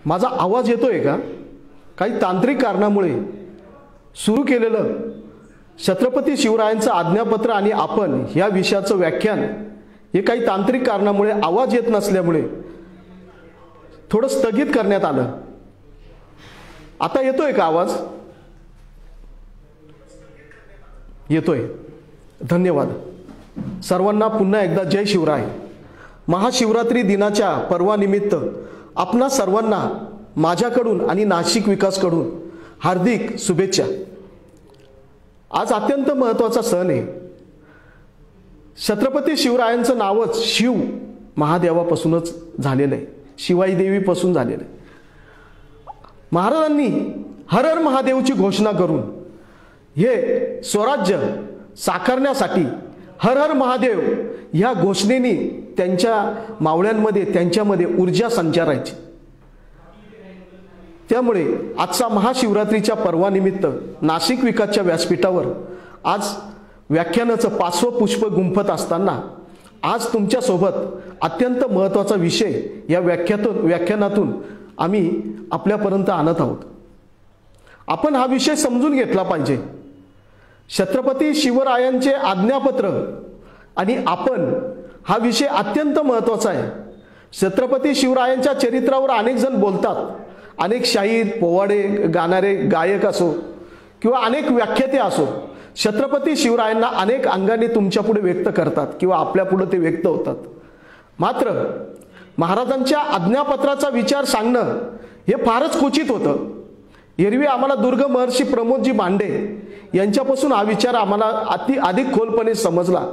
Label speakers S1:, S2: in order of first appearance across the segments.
S1: माझा आवाज येतोय का? काही तांत्रिक कारणामुळे सुरू केलेलं छत्रपती शिवरायांचं आज्ञापत्र आणि आपण या विषयाचं व्याख्यान हे काही तांत्रिक कारणामुळे आवाज येत नसल्यामुळे थोडं स्थगित करण्यात आलं. आता येतोय का आवाज? येतोय. धन्यवाद. सर्वांना पुन्हा एकदा जय शिवराय. महाशिवरात्री दिनाच्या पर्वानिमित्त आपणा सर्वांना माझ्याकडून आणि नाशिक विकासकडून हार्दिक शुभेच्छा. आज अत्यंत महत्त्वाचा सण आहे. छत्रपती शिवरायांचं नावच शिव महादेवापासूनच झालेलं आहे, शिवाई देवीपासून झालेलं आहे. महाराजांनी हर हर महादेवची घोषणा करून हे स्वराज्य साकारण्यासाठी हर हर महादेव ह्या घोषणेने त्यांच्या मावळ्यांमध्ये त्यांच्यामध्ये ऊर्जा संचारायची. त्यामुळे आजचा महाशिवरात्रीच्या पर्वानिमित्त नाशिक विकासच्या व्यासपीठावर आज व्याख्यानाचं 5वं पुष्प गुंफत असताना आज तुमच्यासोबत अत्यंत महत्त्वाचा विषय या व्याख्यानातून आम्ही आपल्यापर्यंत आणत आहोत. आपण हा विषय समजून घेतला पाहिजे. छत्रपती शिवरायांचे आज्ञापत्र आणि आपण हा विषय अत्यंत महत्त्वाचा आहे. छत्रपती शिवरायांच्या चरित्रावर अनेक जण बोलतात. अनेक शाहीर, पोवाडे गाणारे गायक असो किंवा अनेक व्याख्याते असो, छत्रपती शिवरायांना अनेक अंगाने तुमच्या पुढे व्यक्त करतात किंवा आपल्या पुढे ते व्यक्त होतात. मात्र महाराजांच्या आज्ञापत्राचा विचार सांगणं हे फारच क्वचित होतं. एरवी आम्हाला दुर्ग महर्षी प्रमोदजी भांडे यांच्यापासून हा विचार आम्हाला अधिक खोलपणे समजला.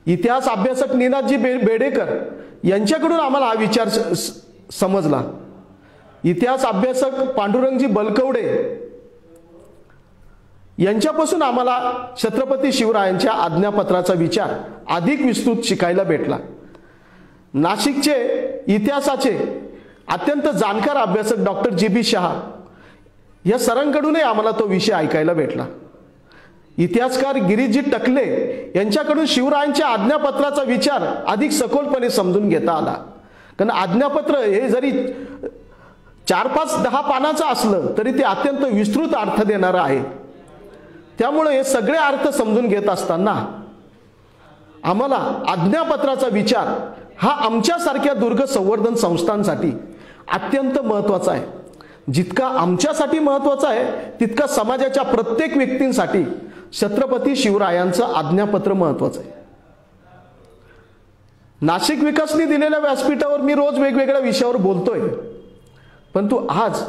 S1: इतिहास अभ्यासक निनादजी बेडेकर यांच्याकडून आम्हाला हा विचार समजला. इतिहास अभ्यासक पांडुरंगजी बलकवडे यांच्यापासून आम्हाला छत्रपती शिवरायांच्या आज्ञापत्राचा विचार अधिक विस्तृत शिकायला भेटला. नाशिकचे इतिहासाचे अत्यंत जाणकार अभ्यासक डॉक्टर जी.बी. शहा या सरांकडूनही आम्हाला तो विषय ऐकायला भेटला. इतिहासकार गिरीजी टकले यांच्याकडून शिवरायांच्या आज्ञापत्राचा विचार अधिक सखोलपणे समजून घेता आला. कारण आज्ञापत्र हे जरी 4-5-10 पानाचं असलं तरी ते अत्यंत विस्तृत अर्थ देणारं आहे. त्यामुळे हे सगळे अर्थ समजून घेत असताना आम्हाला आज्ञापत्राचा विचार हा आमच्यासारख्या दुर्ग संवर्धन संस्थांसाठी अत्यंत महत्त्वाचा आहे. जितका आमच्यासाठी महत्त्वाचा आहे तितका समाजाच्या प्रत्येक व्यक्तींसाठी छत्रपती शिवरायांचं आज्ञापत्र महत्त्वाचं आहे. नाशिक विकासने दिलेल्या व्यासपीठावर मी रोज वेगवेगळ्या विषयावर बोलतोय, परंतु आज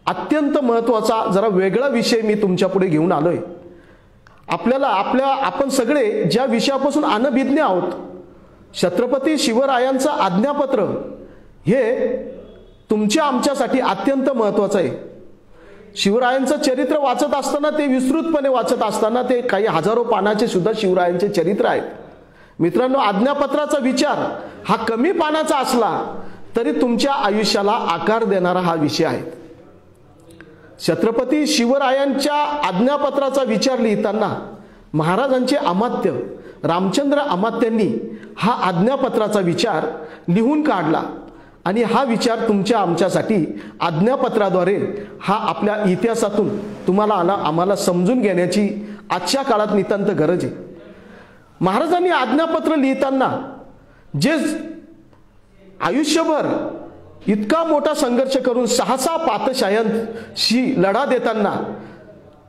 S1: अत्यंत महत्त्वाचा जरा वेगळा विषय मी तुमच्या पुढे घेऊन आलोय. आपण सगळे ज्या विषयापासून अनभिज्ञ आहोत, छत्रपती शिवरायांचं आज्ञापत्र हे तुमच्या आमच्यासाठी अत्यंत महत्त्वाचं आहे. शिवरायांचं चरित्र वाचत असताना, ते विस्तृतपणे वाचत असताना ते काही हजारो पानाचे सुद्धा शिवरायांचे चरित्र आहेत. मित्रांनो, आज्ञापत्राचा विचार हा कमी पानाचा असला तरी तुमच्या आयुष्याला आकार देणारा हा विषय आहे. छत्रपती शिवरायांच्या आज्ञापत्राचा विचार लिहिताना महाराजांचे अमात्य रामचंद्र अमात्यांनी हा आज्ञापत्राचा विचार लिहून काढला आणि हा विचार तुमच्या आमच्यासाठी आज्ञापत्राद्वारे हा आपल्या इतिहासातून तुम्हाला आम्हाला समजून घेण्याची आजच्या काळात नितांत गरज आहे. महाराजांनी आज्ञापत्र लिहिताना जे आयुष्यभर इतका मोठा संघर्ष करून 6 पातशाह्यांशी लढा देताना,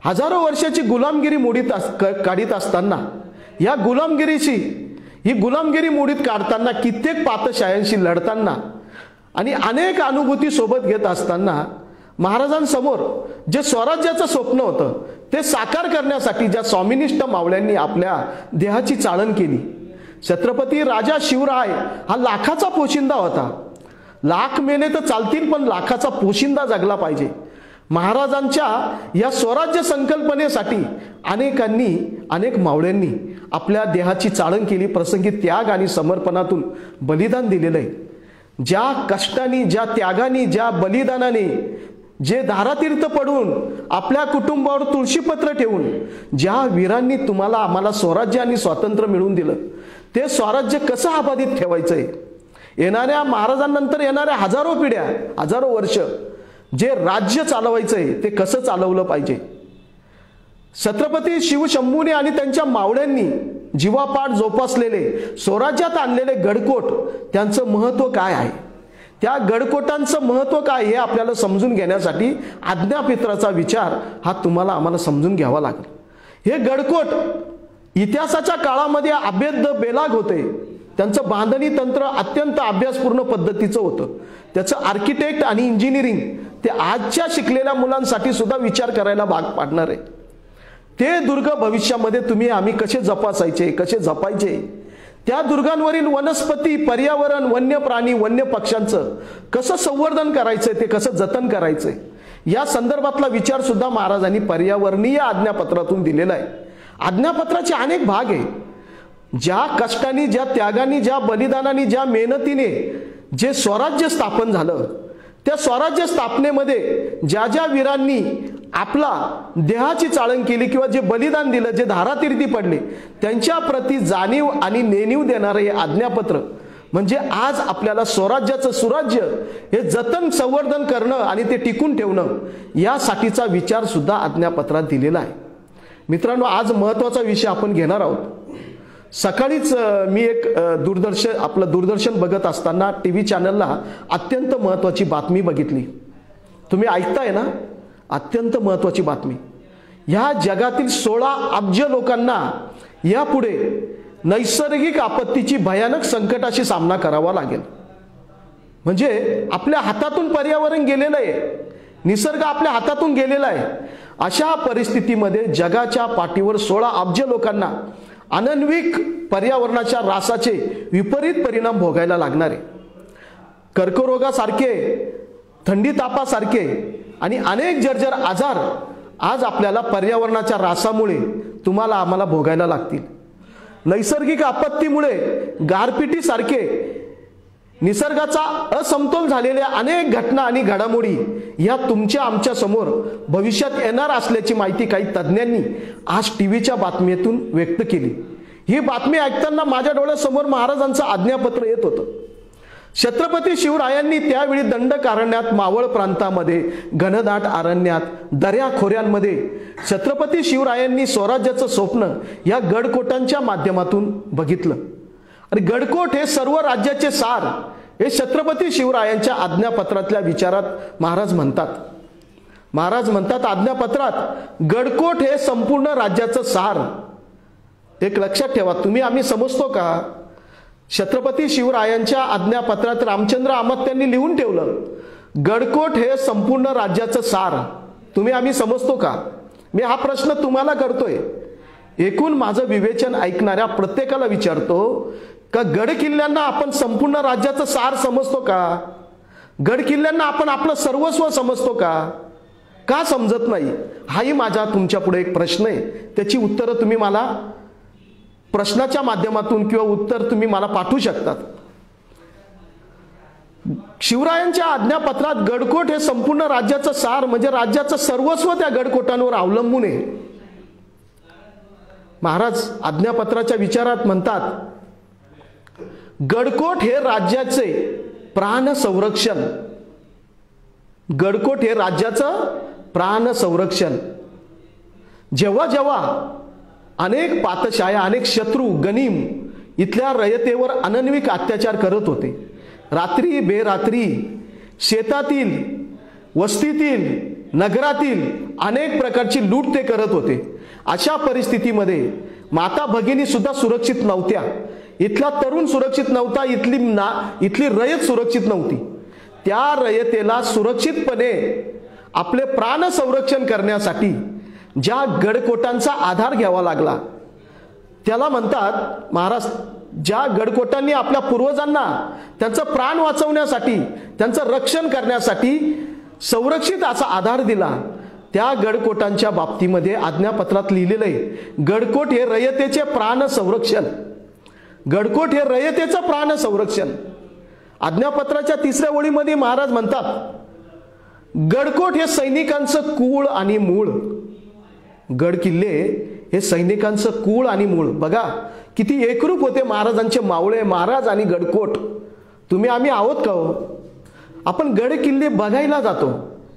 S1: हजारो वर्षाची गुलामगिरी काढीत असताना, या गुलामगिरी मोडीत काढताना, कित्येक पातशाह्यांशी लढताना आणि अनेक अनुभूती सोबत घेत असताना महाराजांसमोर जे स्वराज्याचं स्वप्न होतं ते साकार करण्यासाठी ज्या स्वामिनिष्ठ मावळ्यांनी आपल्या देहाची चाळण केली. छत्रपती राजा शिवराय हा लाखाचा पोशिंदा होता. लाख मेले तर चालतील, पण लाखाचा पोशिंदा जगला पाहिजे. महाराजांच्या या स्वराज्य संकल्पनेसाठी अनेक मावळ्यांनी आपल्या देहाची चाळण केली. प्रसंगी त्याग आणि समर्पणातून बलिदान दिलेलं आहे. ज्या कष्टाने, ज्या त्यागाने, ज्या बलिदानाने, जे धारातीर्थ पडून आपल्या कुटुंबावर तुळशीपत्र ठेवून ज्या वीरांनी आम्हाला स्वराज्य आणि स्वातंत्र्य मिळवून दिलं, ते स्वराज्य कसं अबाधित ठेवायचंय येणाऱ्या महाराजांनंतर येणाऱ्या हजारो पिढ्या, हजारो वर्ष जे राज्य चालवायचंय ते कसं चालवलं पाहिजे, छत्रपती शिवशंभूने आणि त्यांच्या मावळ्यांनी जीवापाड जोपासलेले स्वराज्यात आणलेले गडकोट, त्यांचं महत्त्व काय आहे, त्या गडकोटांचं महत्त्व काय हे आपल्याला समजून घेण्यासाठी आज्ञापित्राचा विचार हा तुम्हाला आम्हाला समजून घ्यावा लागेल. हे गडकोट इतिहासाच्या काळामध्ये अभेद्य बेलाग होते. त्यांचं बांधणी तंत्र अत्यंत अभ्यासपूर्ण पद्धतीचं होतं. त्याचं आर्किटेक्ट आणि इंजिनिअरिंग ते आजच्या शिकलेल्या मुलांसाठी सुद्धा विचार करायला भाग पाडणार आहे. ते दुर्ग भविष्यामध्ये तुम्ही आम्ही कसे जपासायचे, कसे जपायचे, त्या दुर्गांवरील वनस्पती, पर्यावरण, वन्य प्राणी, वन्य पक्ष्यांचं कसं संवर्धन करायचंय, ते कसं जतन करायचंय, या संदर्भातला विचार सुद्धा महाराजांनी पर्यावरणीय आज्ञापत्रातून दिलेला आहे. आज्ञापत्राचे अनेक भाग आहे. ज्या कष्टाने, ज्या त्यागाने, ज्या बलिदानाने, ज्या मेहनतीने जे स्वराज्य स्थापन झालं, त्या स्वराज्य स्थापनेमध्ये ज्या ज्या वीरांनी आपला देहाची चाळण केली किंवा जे बलिदान दिलं, जे धारातीर्थी पडले, त्यांच्या प्रती जाणीव आणि नेणीव देणारं हे आज्ञापत्र म्हणजे आज आपल्याला स्वराज्याचं सुराज्य हे जतन संवर्धन करणं आणि ते टिकून ठेवणं यासाठीचा विचार सुद्धा आज्ञापत्रात दिलेला आहे. मित्रांनो, आज महत्त्वाचा विषय आपण घेणार आहोत. सकाळीच मी एक दूरदर्शन बघत असताना टीव्ही चॅनलला अत्यंत महत्त्वाची बातमी बघितली. तुम्ही ऐकताय ना? अत्यंत महत्त्वाची बातमी. ह्या जगातील 16 अब्ज लोकांना यापुढे नैसर्गिक आपत्तीची भयानक संकटाशी सामना करावा लागेल. म्हणजे आपल्या हातातून पर्यावरण गेलेलं आहे, निसर्ग आपल्या हातातून गेलेला आहे. अशा परिस्थितीमध्ये जगाच्या पाठीवर 16 अब्ज लोकांना अनन्विक पर्यावरणाच्या रासाचे विपरीत परिणाम भोगायला लागणार आहे. कर्करोगासारखे, थंडी तापासारखे आणि अनेक जर्जर आजार आज आपल्याला पर्यावरणाच्या रासामुळे तुम्हाला आम्हाला भोगायला लागतील. नैसर्गिक आपत्तीमुळे गारपिटीसारखे निसर्गाचा असमतोल झालेल्या अनेक घटना आणि घडामोडी या तुमच्या आमच्या समोर भविष्यात येणार असल्याची माहिती काही तज्ज्ञांनी आज टीव्हीच्या बातमीतून व्यक्त केली. ही बातमी ऐकताना माझ्या डोळ्यासमोर महाराजांचं आज्ञापत्र येत होतं. छत्रपती शिवरायांनी त्यावेळी दंडकारण्यात, मावळ प्रांतामध्ये, घनदाट अरण्यात, दऱ्याखोऱ्यांमध्ये छत्रपती शिवरायांनी स्वराज्याचं स्वप्न या गडकोटांच्या माध्यमातून बघितलं. आणि गडकोट हे सर्व राज्याचे सार हे छत्रपती शिवरायांच्या आज्ञापत्रातल्या विचारात महाराज म्हणतात आज्ञापत्रात गडकोट हे संपूर्ण राज्याचं सार. एक लक्षात ठेवा, तुम्ही आम्ही समजतो का? छत्रपती शिवरायांच्या आज्ञापत्रात रामचंद्र अमात्यांनी लिहून ठेवलं, गडकोट हे संपूर्ण राज्याचं सार. तुम्ही आम्ही समजतो का? मी हा प्रश्न तुम्हाला करतोय. एकूण माझं विवेचन ऐकणाऱ्या प्रत्येकाला विचारतो का गड किल्ल्यांना आपण संपूर्ण राज्याचं सार समजतो का? गड किल्ल्यांना आपण आपलं सर्वस्व समजतो का? का समजत नाही? हाही माझा तुमच्या पुढे एक प्रश्न आहे. त्याची उत्तरं तुम्ही मला प्रश्नाच्या माध्यमातून किंवा उत्तर तुम्ही मला पाठवू शकतात. शिवरायांच्या आज्ञापत्रात गडकोट हे संपूर्ण राज्याचं सार म्हणजे राज्याचं सर्वस्व त्या गडकोटांवर अवलंबून आहे. महाराज आज्ञापत्राच्या विचारात म्हणतात, गडकोट हे राज्याचे प्राण संरक्षण. गडकोट हे राज्याचं प्राण संरक्षण. जेव्हा जेव्हा अनेक पातशाया, अनेक शत्रू, गनिम इथल्या रयतेवर अनन्विक अत्याचार करत होते, रात्री बेरात्री शेतातील, वस्तीतील, नगरातील अनेक प्रकारची लूट ते करत होते. अशा परिस्थितीमध्ये माता भगिनी सुद्धा सुरक्षित नव्हत्या. इथला तरुण सुरक्षित नव्हता, इथली रयत सुरक्षित नव्हती. त्या रयतेला सुरक्षितपणे आपले प्राण संरक्षण करण्यासाठी ज्या गडकोटांचा आधार घ्यावा लागला त्याला म्हणतात महाराज, ज्या गडकोटांनी आपल्या पूर्वजांना त्यांचं प्राण वाचवण्यासाठी, त्यांचं रक्षण करण्यासाठी संरक्षित असा आधार दिला, त्या गडकोटांच्या बाबतीमध्ये आज्ञापत्रात लिहिलेलं आहे, गडकोट हे रयतेचे प्राण संरक्षण. गडकोट हे रयतेचं प्राण संरक्षण. आज्ञापत्राच्या 3ऱ्या ओळीमध्ये महाराज म्हणतात, गडकोट हे सैनिकांचं कुळ आणि मूळ. गड किल्ले हे सैनिकांचं कुळ आणि मूळ. बघा किती एकरूप होते महाराजांचे मावळे, महाराज आणि गडकोट. तुम्ही आम्ही आहोत का हो? आपण गड किल्ले बघायला जातो,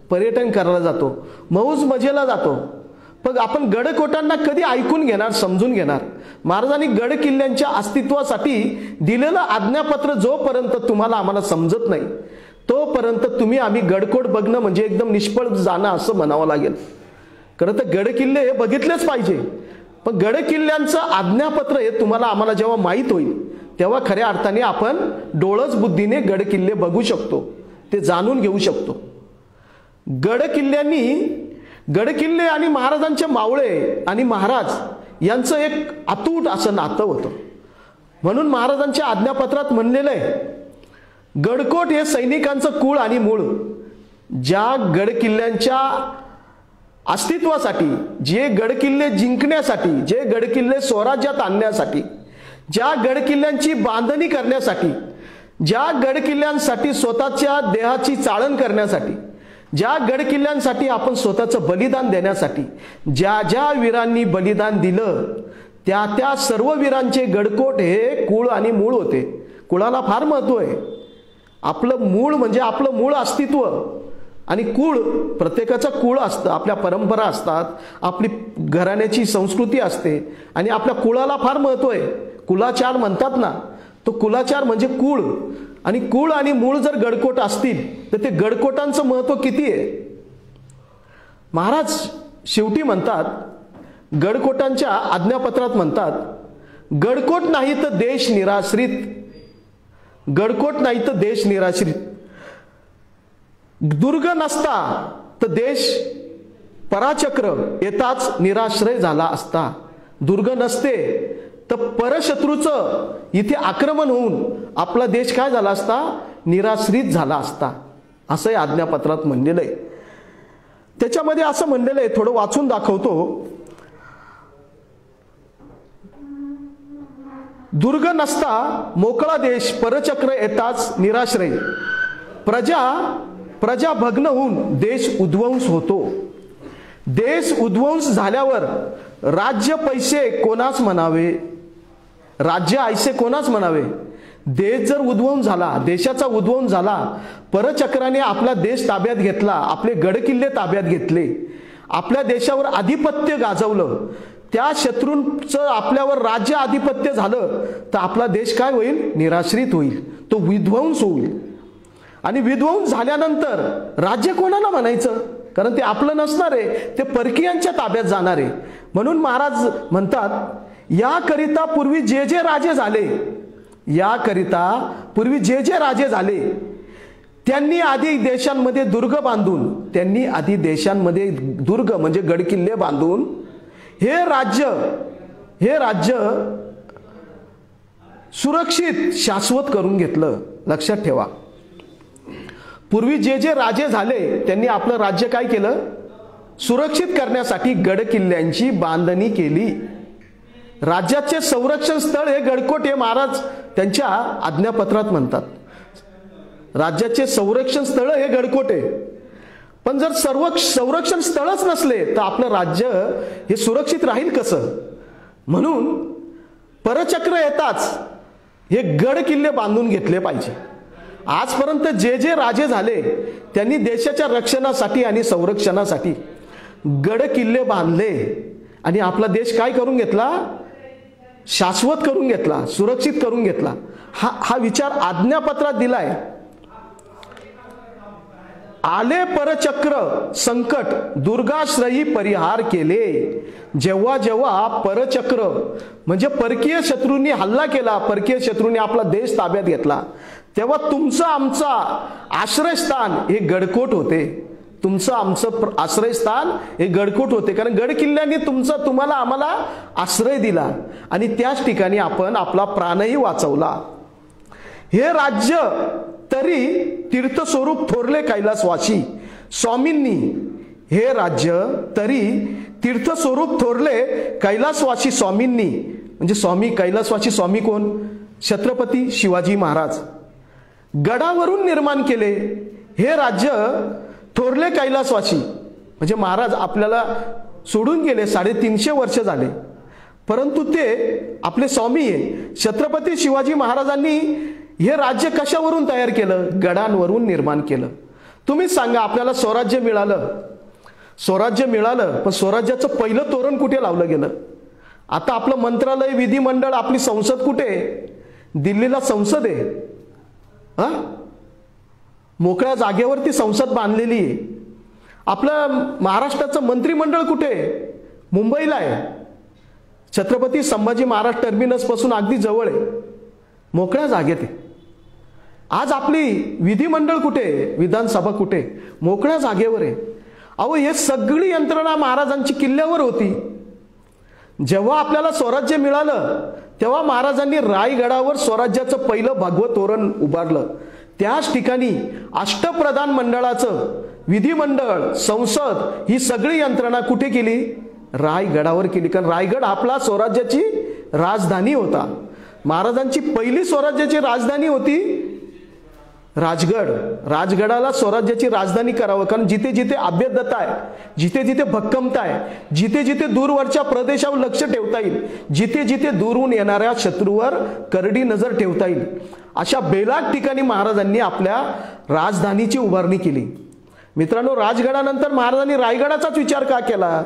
S1: पर्यटन करायला जातो, मौज मजेला जातो, पण आपण गडकोटांना कधी ऐकून घेणार, समजून घेणार? महाराजांनी गड किल्ल्यांच्या अस्तित्वासाठी दिलेलं आज्ञापत्र जोपर्यंत तुम्हाला आम्हाला समजत नाही तोपर्यंत तुम्ही आम्ही गडकोट बघणं म्हणजे एकदम निष्फळ जाणं असं म्हणावं लागेल. खरं तर गड किल्ले हे बघितलेच पाहिजे, पण गड किल्ल्यांचं आज्ञापत्र हे तुम्हाला आम्हाला जेव्हा माहीत होईल तेव्हा खऱ्या अर्थाने आपण डोळस बुद्धीने गड किल्ले बघू शकतो, ते जाणून घेऊ शकतो. गडकिल्ले आणि महाराजांचे मावळे आणि महाराज यांचं एक अतूट असं नातं होतं. म्हणून महाराजांच्या आज्ञापत्रात म्हणलेलं आहे, गडकोट हे सैनिकांचं कुळ आणि मूळ. ज्या गडकिल्ल्यांच्या अस्तित्वासाठी, जे गडकिल्ले जिंकण्यासाठी, जे गडकिल्ले स्वराज्यात आणण्यासाठी, ज्या गडकिल्ल्यांची बांधणी करण्यासाठी, ज्या गडकिल्ल्यांसाठी स्वतःच्या देहाची चाळण करण्यासाठी, ज्या गडकिल्ल्यांसाठी आपण स्वतःचं बलिदान देण्यासाठी ज्या ज्या वीरांनी बलिदान दिलं त्या त्या सर्व वीरांचे गडकोट हे कुळ आणि मूळ होते. कुळाला फार महत्त्व आहे. आपलं मूळ म्हणजे आपलं मूळ अस्तित्व आणि कुळ, प्रत्येकाचं कुळ असतं, आपल्या परंपरा असतात, आपली घराण्याची संस्कृती असते आणि आपल्या कुळाला फार महत्त्व आहे. कुलाचार म्हणतात ना, तो कुलाचार म्हणजे कुळ, आणि कुळ आणि मूळ जर गडकोट असतील तर ते गडकोटांचं महत्त्व किती आहे. महाराज शेवटी म्हणतात, गडकोटांच्या आज्ञापत्रात म्हणतात, गडकोट नाही तर देश निराश्रित, गडकोट नाही तर देश निराश्रित. दुर्ग नसता तर देश पराचक्र येताच निराश्रय झाला असता. दुर्ग नसते तर परशत्रूचं इथे आक्रमण होऊन आपला देश काय झाला असता, निराश्रित झाला असता, असं या आज्ञापत्रात म्हणलेलं आहे. त्याच्यामध्ये असं म्हणलेलं आहे, थोडं वाचून दाखवतो. दुर्ग नसता मोकळा देश परचक्र येताच निराश्रय. प्रजा भग्न होऊन देश उद्ध्वंस होतो. देश उद्ध्वंस झाल्यावर राज्य पैसे कोणास म्हणावे, राज्य ऐसे कोणाच म्हणावे. देश जर उद्ध्वंस झाला, देशाचा उद्ध्वंस झाला, परचक्राने आपला देश ताब्यात घेतला, आपले गडकिल्ले ताब्यात घेतले, आपल्या देशावर आधिपत्य गाजवलं, त्या शत्रूंचं आपल्यावर राज्य आधिपत्य झालं तर आपला देश काय होईल, निराश्रित होईल, तो विध्वंस होईल. आणि विध्वंस झाल्यानंतर राज्य कोणाला म्हणायचं, कारण ते आपलं नसणार आहे, ते परकीयांच्या ताब्यात जाणार आहे. म्हणून महाराज म्हणतात, याकरिता पूर्वी जे जे राजे झाले, याकरिता पूर्वी जे जे राजे झाले त्यांनी आधी देशांमध्ये दुर्ग बांधून, त्यांनी आधी देशांमध्ये दुर्ग म्हणजे गडकिल्ले बांधून हे राज्य सुरक्षित शाश्वत करून घेतलं. लक्षात ठेवा, पूर्वी जे जे राजे झाले त्यांनी आपलं राज्य काय केलं, सुरक्षित करण्यासाठी गडकिल्ल्यांची बांधणी केली. राज्याचे संरक्षण स्थळ हे गडकोट हे महाराज त्यांच्या आज्ञापत्रात म्हणतात. राज्याचे संरक्षण स्थळ हे गडकोट आहे. पण जर सर्व संरक्षण स्थळच नसले तर आपलं राज्य हे सुरक्षित राहील कसं. म्हणून परचक्र येताच हे गड किल्ले बांधून घेतले पाहिजे. आजपर्यंत जे जे राजे झाले त्यांनी देशाच्या रक्षणासाठी आणि संरक्षणासाठी गड किल्ले बांधले आणि आपला देश काय करून घेतला, शाश्वत करून घेतला, सुरक्षित करून घेतला. हा विचार आज्ञापत्रात दिलाय. आले परचक्र संकट दुर्गाश्रयी परिहार केले. जेव्हा जेव्हा परचक्र म्हणजे परकीय शत्रूंनी हल्ला केला, परकीय शत्रूंनी आपला देश ताब्यात घेतला, तेव्हा तुमचं आमचा आश्रयस्थान हे गडकोट होते. तुमचं आमचं आश्रयस्थान हे गडकोट होते, कारण गड किल्ल्यांनी तुम्हाला आम्हाला आश्रय दिला आणि त्याच ठिकाणी आपण आपला प्राणही वाचवला. हे राज्य तरी तीर्थस्वरूप थोरले कैलासवासी स्वामींनी, हे राज्य तरी तीर्थस्वरूप थोरले कैलासवासी स्वामींनी, म्हणजे स्वामी कैलासवासी स्वामी कोण, छत्रपती शिवाजी महाराज, गडावरून निर्माण केले. हे राज्य थोरले कैलासवासी म्हणजे महाराज आपल्याला सोडून गेले, 350 वर्ष झाले, परंतु ते आपले स्वामी आहे. छत्रपती शिवाजी महाराजांनी हे राज्य कशावरून तयार केलं? गडांवरून निर्माण केलं. तुम्हीच सांगा, आपल्याला स्वराज्य मिळालं, स्वराज्य मिळालं, पण स्वराज्याचं पहिलं तोरण कुठे लावलं गेलं? आता आपलं मंत्रालय, विधिमंडळ, आपली संसद कुठे? दिल्लीला संसद आहे. हा, मोकळ्या जागेवरती संसद बांधलेली आहे. आपलं महाराष्ट्राचं मंत्रिमंडळ कुठे? मुंबईला आहे. छत्रपती संभाजी महाराज टर्मिनस पासून अगदी जवळ आहे, मोकळ्या जागेत आहे. आज आपली विधिमंडळ कुठे? विधानसभा कुठे? मोकळ्या जागेवर आहे. अहो, हे सगळी यंत्रणा महाराजांची किल्ल्यावर होती. जेव्हा आपल्याला स्वराज्य मिळालं तेव्हा महाराजांनी रायगडावर स्वराज्याचं पहिलं भगवं तोरण उभारलं. त्याच ठिकाणी अष्टप्रधान मंडळाचं विधिमंडळ, संसद, ही सगळी यंत्रणा कुठे केली? रायगडावर केली. कारण रायगड आपला स्वराज्याची राजधानी होता. महाराजांची पहिली स्वराज्याची राजधानी होती राजगड. राजगडाला स्वराज्याची राजधानी करावं, कारण जिथे जिथे अभेद्यता आहे, जिथे जिथे भक्कमता आहे, जिथे जिथे दूरवरच्या प्रदेशावर लक्ष ठेवता येईल, जिथे जिथे दूरून येणाऱ्या शत्रूवर करडी नजर ठेवता येईल, अशा बेलाग ठिकाणी महाराजांनी आपल्या राजधानीची उभारणी केली. मित्रांनो, राजगडानंतर महाराजांनी रायगडाचाच विचार का केला?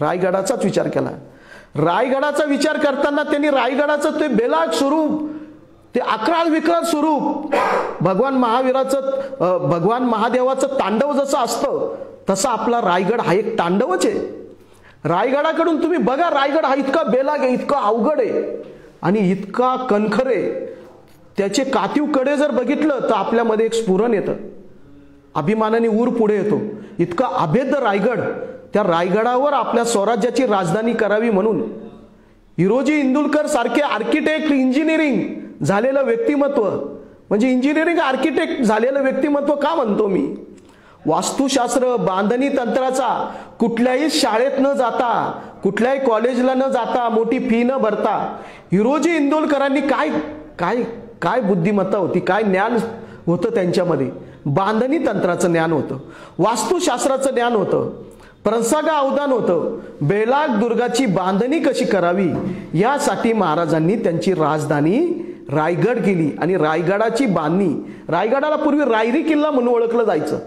S1: रायगडाचाच विचार केला. रायगडाचा विचार करताना त्यांनी रायगडाचं ते बेलाग स्वरूप, ते अक्राळ विक्राळ स्वरूप, भगवान महादेवाचं तांडव जसं असतं तसं आपला रायगड हा एक तांडवच आहे. रायगडाकडून तुम्ही बघा, रायगड हा इतका बेलाग आहे, इतका अवघड आहे आणि इतका कणखर आहे. त्याचे कातीव कडे जर बघितलं तर आपल्यामध्ये एक स्फुरण येतं, अभिमानाने ऊर पुढे येतो. इतका अभेद्य रायगड, त्या रायगडावर आपल्या स्वराज्याची राजधानी करावी म्हणून हिरोजी इंदुलकर सारखे आर्किटेक्ट, इंजिनिअरिंग झालेलं व्यक्तिमत्व, म्हणजे इंजिनिअरिंग आर्किटेक्ट झालेलं व्यक्तिमत्व का म्हणतो मी? वास्तुशास्त्र, बांधणी तंत्राचा कुठल्याही शाळेत न जाता, कुठल्याही कॉलेजला न जाता, मोठी फी न भरता हिरोजी इंदुलकरांनी काय काय काय बुद्धिमत्ता होती, काय ज्ञान होतं त्यांच्यामध्ये? बांधणी तंत्राचं ज्ञान होतं, वास्तुशास्त्राचं ज्ञान होतं, प्रसागा अवधान होतं. बेलाग दुर्गाची बांधणी कशी करावी यासाठी महाराजांनी त्यांची राजधानी रायगड केली आणि रायगडाची बांधणी, रायगडाला पूर्वी रायरी किल्ला म्हणून ओळखलं जायचं,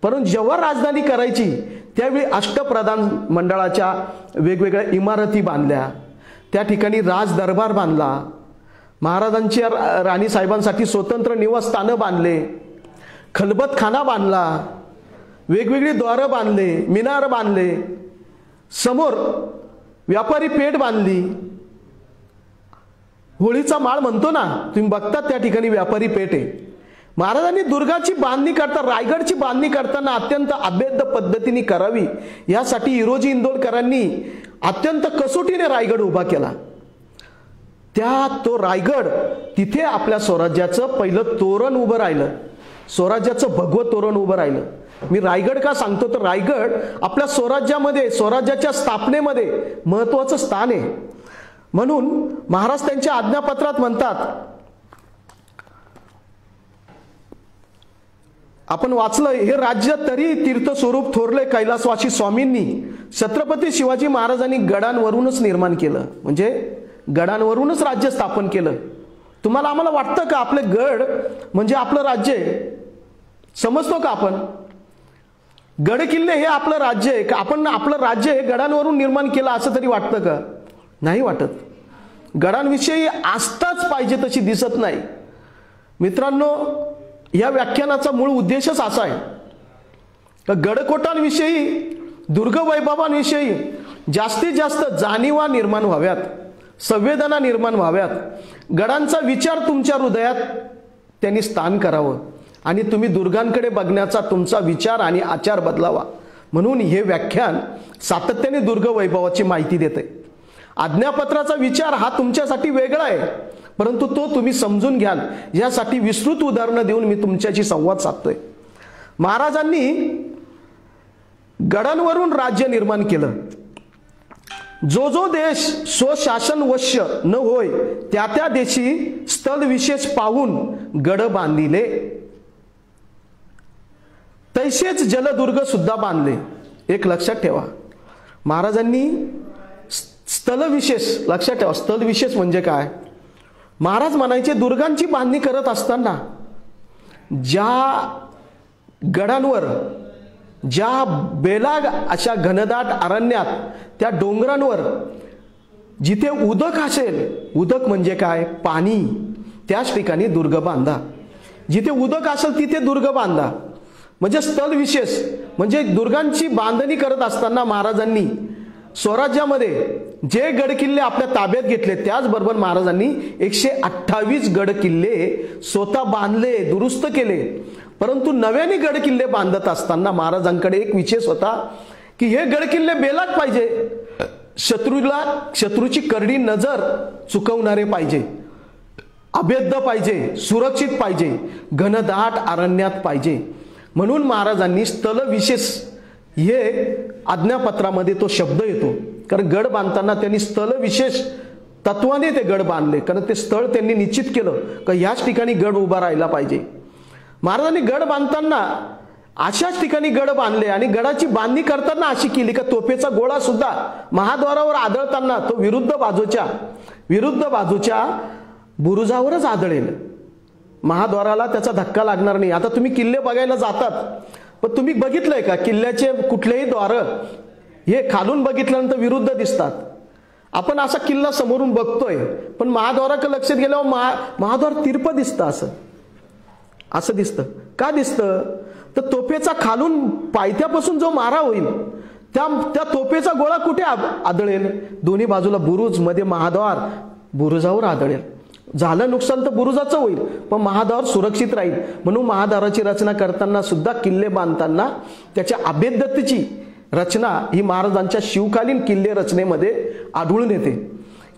S1: परंतु जेव्हा राजधानी करायची त्यावेळी अष्टप्रधान मंडळाच्या वेगवेगळ्या इमारती बांधल्या, त्या ठिकाणी राज दरबार बांधला, महाराजांच्या राणी साहेबांसाठी स्वतंत्र निवासस्थानं बांधले, खलबतखाना बांधला, वेगवेगळी द्वारं बांधले, मिनार बांधले, समोर व्यापारी पेठ बांधली. होळीचा माळ म्हणतो ना, तुम्ही बघता त्या ठिकाणी व्यापारी पेठ आहे. महाराजांनी दुर्गाची बांधणी करता, रायगडची बांधणी करताना अत्यंत अभेद्य पद्धतीने करावी यासाठी हिरोजी इंदोरकरांनी अत्यंत कसोटीने रायगड उभा केला. तो रायगड, तिथे आपल्या स्वराज्याचं पहिलं तोरण उभं राहिलं, स्वराज्याचं भगवं तोरण उभं राहिलं. मी रायगड का सांगतो तर रायगड आपल्या स्वराज्यामध्ये, स्वराज्याच्या स्थापनेमध्ये महत्वाचं स्थान आहे. म्हणून महाराज त्यांच्या आज्ञापत्रात म्हणतात, आपण वाचलं, हे राज्य तरी तीर्थस्वरूप थोरले कैलासवासी स्वामींनी छत्रपती शिवाजी महाराजांनी गडांवरूनच निर्माण केलं, म्हणजे गडांवरूनच राज्य स्थापन केलं. तुम्हाला आम्हाला वाटतं का आपले गड म्हणजे आपलं राज्य आहे? समजतो का आपण? गड किल्ले हे आपलं राज्य आहे का? आपण आपलं राज्य हे गडांवरून निर्माण केलं असं तरी वाटतं का? नाही वाटत. गडांविषयी आस्थाच पाहिजे तशी दिसत नाही. मित्रांनो, या व्याख्यानाचा मूळ उद्देशच असा आहे का गडकोटांविषयी, दुर्गवैभवांविषयी जास्तीत जास्त जाणीवा निर्माण व्हाव्यात, संवेदना निर्माण व्हाव्यात, गडांचा विचार तुमच्या हृदयात त्यांनी स्थान करावं आणि तुम्ही दुर्गांकडे बघण्याचा तुमचा विचार आणि आचार बदलावा. म्हणून हे व्याख्यान सातत्याने दुर्ग वैभवाची माहिती देते. आज्ञापत्राचा विचार हा तुमच्यासाठी वेगळा आहे, परंतु तो तुम्ही समजून घ्याल यासाठी विस्तृत उदाहरणं देऊन मी तुमच्याशी संवाद साधतोय. महाराजांनी गडांवरून राज्य निर्माण केलं. जो जो देश स्वशासन वश्य न होय त्या त्या देशी स्थल विशेष पाहून गड बांधिले, तैसेच जलदुर्ग सुद्धा बांधले. एक लक्षात ठेवा, महाराजांनी स्थल विशेष लक्षात ठेवा. स्थल विशेष म्हणजे काय? महाराज म्हणायचे दुर्गांची बांधणी करत असताना ज्या गडांवर, ज्या बेलाग अशा घनदाट अरण्यात, त्या डोंगरांवर जिथे उदक असेल, उदक म्हणजे काय, पाणी, त्याच ठिकाणी दुर्ग बांधा. जिथे उदक असेल तिथे दुर्ग बांधा. म्हणजे स्थल विशेष, म्हणजे दुर्गांची बांधणी करत असताना महाराजांनी स्वराज्यामध्ये जे गड किल्ले आपल्या ताब्यात घेतले, त्याचबरोबर महाराजांनी 128 गड किल्ले स्वतः बांधले, दुरुस्त केले. परंतु नव्याने गड किल्ले बांधत असताना महाराजांकडे एक विशेष होता की हे गड किल्ले बेलाग पाहिजे, शत्रूची करडी नजर चुकवणारे पाहिजे, अभेद्य पाहिजे, सुरक्षित पाहिजे, घनदाट अरण्यात पाहिजे. म्हणून महाराजांनी स्थल विशेष हे आज्ञापत्रामध्ये तो शब्द येतो. कारण गड बांधताना त्यांनी स्थल विशेष तत्वाने ते गड बांधले, कारण ते स्थळ त्यांनी निश्चित केलं की ह्याच ठिकाणी गड उभा राहिला पाहिजे. महाराजांनी गड बांधताना अशाच ठिकाणी गड बांधले आणि गडाची बांधणी करताना अशी केली का तोफेचा गोळा सुद्धा महाद्वारावर आदळताना तो विरुद्ध बाजूच्या बुरुजावरच आदळेल. महाद्वाराला त्याचा धक्का लागणार नाही. आता तुम्ही किल्ले बघायला जातात, पण तुम्ही बघितलंय का किल्ल्याचे कुठलेही द्वार हे खालून बघितल्यानंतर विरुद्ध दिसतात. आपण असा किल्ला समोरून बघतोय, पण महाद्वाराकडे लक्षात गेल्यावर महाद्वार तिरप दिसतं, असं दिसतं. का दिसतं? तर तोफेचा खालून पायथ्यापासून जो मारा होईल त्या तोफेचा गोळा कुठे आदळेल? दोन्ही बाजूला बुरुज, मध्ये महाद्वार, बुरुजावर आदळेल. झालं नुकसान तर बुरुजाचं होईल, पण महाद्वार सुरक्षित राहील. म्हणून महाद्वाराची रचना करताना सुद्धा, किल्ले बांधताना त्याच्या अभेद्यतेची रचना ही महाराजांच्या शिवकालीन किल्ले रचनेमध्ये आढळून येते.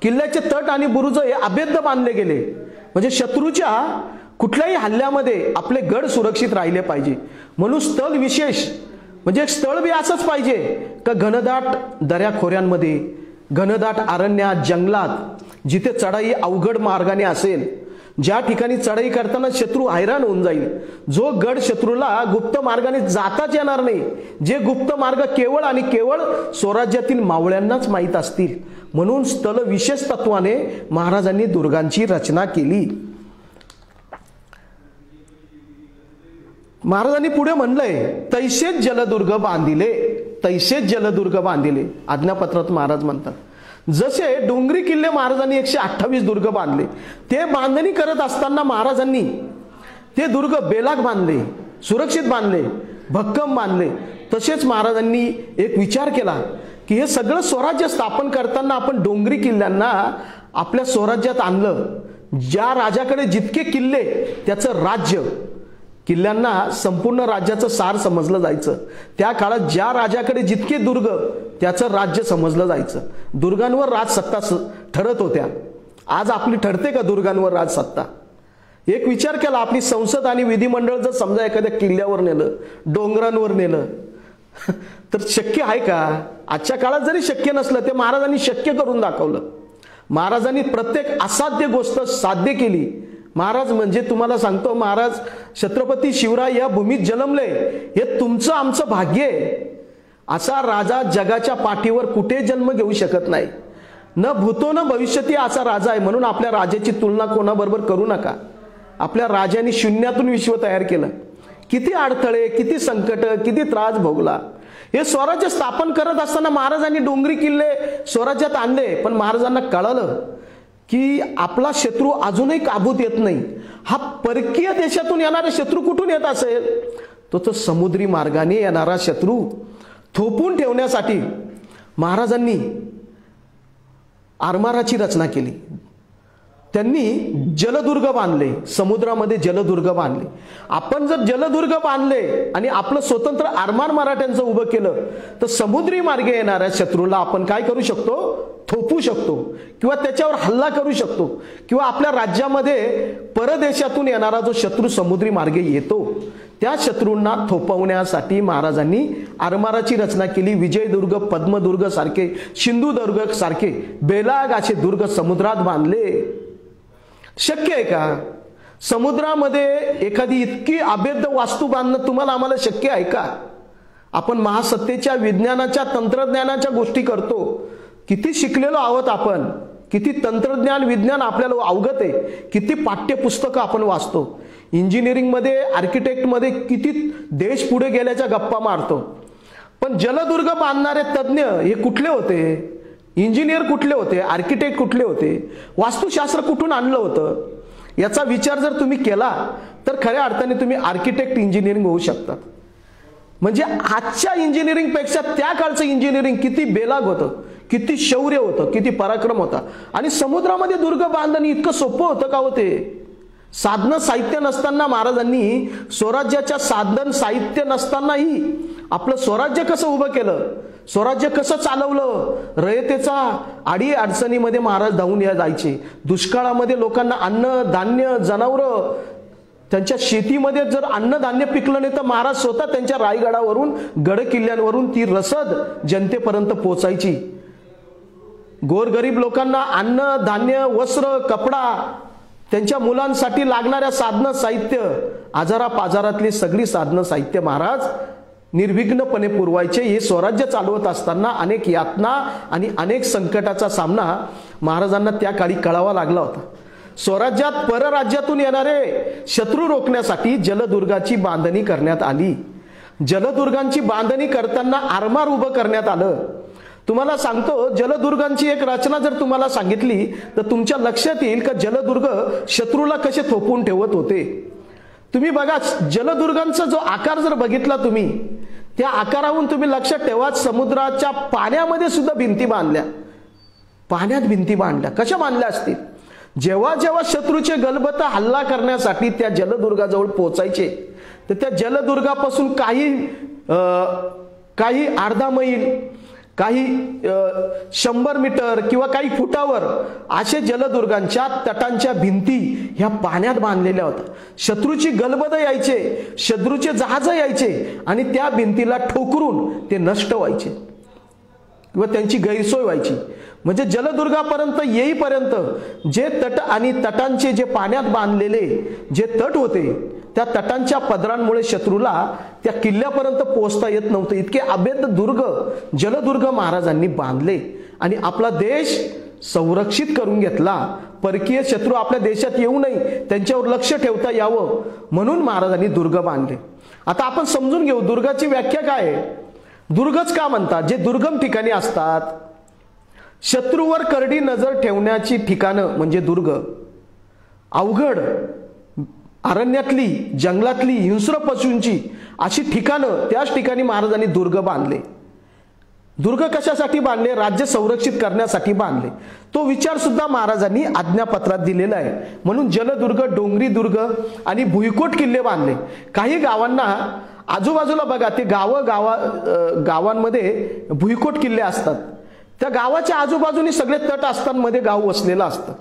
S1: किल्ल्याचे तट आणि बुरुज हे अभेद्य बांधले गेले, म्हणजे शत्रूच्या कुठल्याही हल्ल्यामध्ये आपले गड सुरक्षित राहिले पाहिजे. म्हणून स्थल विशेष म्हणजे स्थळ बी असंच पाहिजे का घनदाट दऱ्याखोऱ्यांमध्ये, घनदाट अरण्यात, जंगलात, जिथे चढाई अवघड मार्गाने असेल, ज्या ठिकाणी चढाई करताना शत्रू हैराण होऊन जाईल, जो गड शत्रूला गुप्त मार्गाने जाताच येणार नाही, जे गुप्त मार्ग केवळ आणि केवळ स्वराज्यातील मावळ्यांनाच माहीत असतील. म्हणून स्थल विशेष तत्वाने महाराजांनी दुर्गांची रचना केली. महाराजांनी पुढे म्हणलंय तैसेच जलदुर्ग बांधिले, तैसेच जलदुर्ग बांधिले. आज्ञापत्रात महाराज म्हणतात जसे डोंगरी किल्ले महाराजांनी 128 दुर्ग बांधले, ते बांधणी करत असताना महाराजांनी ते दुर्ग बेलाग बांधले, सुरक्षित बांधले, भक्कम बांधले. तसेच महाराजांनी एक विचार केला की हे सगळं स्वराज्य स्थापन करताना आपण डोंगरी किल्ल्यांना आपल्या स्वराज्यात आणलं. ज्या राजाकडे जितके किल्ले त्याचं राज्य, किल्ल्यांना संपूर्ण राज्याचं सार समजलं जायचं. त्या काळात ज्या राजाकडे जितके दुर्ग त्याचं राज्य समजलं जायचं. दुर्गांवर राजसत्ता ठरत होत्या. आज आपली ठरते का दुर्गांवर राजसत्ता? एक विचार केला, आपली संसद आणि विधिमंडळ जर समजा एखाद्या किल्ल्यावर नेलं, डोंगरांवर नेलं तर शक्य आहे का? आजच्या काळात जरी शक्य नसलं, ते महाराजांनी शक्य करून दाखवलं. महाराजांनी प्रत्येक असाध्य गोष्ट साध्य केली. महाराज म्हणजे तुम्हाला सांगतो, महाराज छत्रपती शिवराय या भूमीत जन्मले हे तुमचं आमचं भाग्य आहे. असा राजा जगाच्या पाठीवर कुठे जन्म घेऊ शकत नाही. न भूतो न भविष्यती असा राजा आहे. म्हणून आपल्या राजाची तुलना कोणाबरोबर करू नका. आपल्या राजाने शून्यातून विश्व तयार केलं. किती अडथळे, किती संकट, किती त्रास भोगला. हे स्वराज्य स्थापन करत असताना महाराजांनी डोंगरी किल्ले स्वराज्यात आणले. पण महाराजांना कळलं की आपला शत्रू अजूनही काबूत येत नाही. हा परकीय देशातून येणारा शत्रू कुठून येत असेल? तो समुद्री मार्गाने येणारा शत्रू थोपून ठेवण्यासाठी महाराजांनी आरमाराची रचना केली. त्यांनी जलदुर्ग बांधले, समुद्रामध्ये जलदुर्ग बांधले. आपण जर जलदुर्ग बांधले आणि आपलं स्वतंत्र आरमार मराठ्यांचं उभं केलं तर समुद्री मार्गे येणाऱ्या शत्रूला आपण काय करू शकतो? थोपू शकतो, किंवा त्याच्यावर हल्ला करू शकतो, किंवा आपल्या राज्यामध्ये परदेशातून येणारा जो शत्रू समुद्री मार्गे येतो त्या शत्रूंना थोपवण्यासाठी महाराजांनी आरमाराची रचना केली. विजयदुर्ग, पद्मदुर्ग सारखे, सिंधुदुर्ग सारखे बेलाग असे दुर्ग समुद्रात बांधले. शक्य आहे का? समुद्रामध्ये एखादी इतकी अभेद्य वास्तू बांधणं तुम्हाला आम्हाला शक्य आहे का? आपण महासत्तेच्या, विज्ञानाच्या, तंत्रज्ञानाच्या गोष्टी करतो. किती शिकलेलो आहोत आपण, किती तंत्रज्ञान विज्ञान आपल्याला अवगत आहे, किती पाठ्यपुस्तकं आपण वाचतो, इंजिनिअरिंगमध्ये आर्किटेक्टमध्ये किती देश पुढे गेल्याच्या गप्पा मारतो. पण जलदुर्ग बांधणारे तज्ज्ञ हे कुठले होते? इंजिनियर कुठले होते? आर्किटेक्ट कुठले होते? वास्तुशास्त्र कुठून आणलं होतं? याचा विचार जर तुम्ही केला तर खऱ्या अर्थाने तुम्ही आर्किटेक्ट इंजिनिअरिंग होऊ शकतात. म्हणजे आजच्या इंजिनिअरिंग पेक्षा त्या काळचं इंजिनिअरिंग किती बेलाग होतं, किती शौर्य होतं, किती पराक्रम होता. आणि समुद्रामध्ये दुर्ग बांधणे इतकं सोपं होतं का होते? साधन साहित्य नसताना महाराजांनी, स्वराज्याच्या साधन साहित्य नसतानाही आपलं स्वराज्य कसं उभं केलं, स्वराज्य कसं चालवलं. रयतेचा आडी अडचणीमध्ये महाराज धावून जायचे. दुष्काळामध्ये लोकांना अन्न धान्य जनावरं, त्यांच्या शेतीमध्ये जर अन्नधान्य पिकलं नाही तर महाराज स्वतः त्यांच्या रायगडावरून गड किल्ल्यांवरून ती रसद जनतेपर्यंत पोहोचायची. गोरगरीब लोकांना अन्न धान्य वस्त्र कपडा, त्यांच्या मुलांसाठी लागणाऱ्या साधनं साहित्य, आजारापाजारातली सगळी साधनं साहित्य महाराज निर्विघ्नपणे पुरवायचे. हे स्वराज्य चालवत असताना अनेक यातना आणि अनेक संकटाचा सामना महाराजांना त्या काळी करावा लागला होता. स्वराज्यात परराज्यातून येणारे शत्रू रोखण्यासाठी जलदुर्गाची बांधणी करण्यात आली. जलदुर्गांची बांधणी करताना आरमार उभं करण्यात आलं. तुम्हाला सांगतो, जलदुर्गांची एक रचना जर तुम्हाला सांगितली तर तुमच्या लक्षात येईल का जलदुर्ग शत्रूला कसे थोपवून ठेवत होते. तुम्ही बघा, जलदुर्गांचा जो आकार जर बघितला तुम्ही, त्या आकारावरून तुम्ही लक्षात ठेवा, समुद्राच्या पाण्यामध्ये सुद्धा भिंती बांधल्या, पाण्यात भिंती बांधल्या. कशा बांधल्या असतील? जेव्हा जेव्हा शत्रूचे गलबता हल्ला करण्यासाठी त्या जलदुर्गाजवळ पोहोचायचे तर त्या जलदुर्गापासून काही अर्धा मैल, काही 100 मीटर किंवा काही फुटावर असे जलदुर्गांच्या तटांच्या भिंती ह्या पाण्यात बांधलेल्या होत्या. शत्रूची गलबत यायचे, शत्रूचे जहाज यायचे आणि त्या भिंतीला ठोकरून ते नष्ट व्हायचे किंवा त्यांची गैरसोय व्हायची. म्हणजे जलदुर्गापर्यंत येईपर्यंत जे तट आणि तटांचे जे पाण्यात बांधलेले जे तट होते त्या तटांच्या पदरांमुळे शत्रूला त्या किल्ल्यापर्यंत पोहोचता येत नव्हतं. इतके अभेद्य दुर्ग जलदुर्ग महाराजांनी बांधले आणि आपला देश संरक्षित करून घेतला. परकीय शत्रू आपल्या देशात येऊ नये, त्यांच्यावर लक्ष ठेवता यावं म्हणून महाराजांनी दुर्ग बांधले. आता आपण समजून घेऊ दुर्गाची व्याख्या काय आहे. दुर्गच का म्हणतात? जे दुर्गम ठिकाणी असतात, शत्रूवर करडी नजर ठेवण्याची ठिकाणं म्हणजे दुर्ग. अवघड अरण्यातली, जंगलातली, हिंस्र पशूंची अशी ठिकाणं, त्याच ठिकाणी महाराजांनी दुर्ग बांधले. दुर्ग कशासाठी बांधले? राज्य संरक्षित करण्यासाठी बांधले. तो विचार सुद्धा महाराजांनी आज्ञापत्रात दिलेला आहे. म्हणून जलदुर्ग, डोंगरी दुर्ग आणि भुईकोट किल्ले बांधले. काही गावांना आजूबाजूला बघा, ते गावांमध्ये भुईकोट किल्ले असतात. त्या गावाच्या आजूबाजूनी सगळे तट असतात, मध्ये गाव वसलेलं असतं.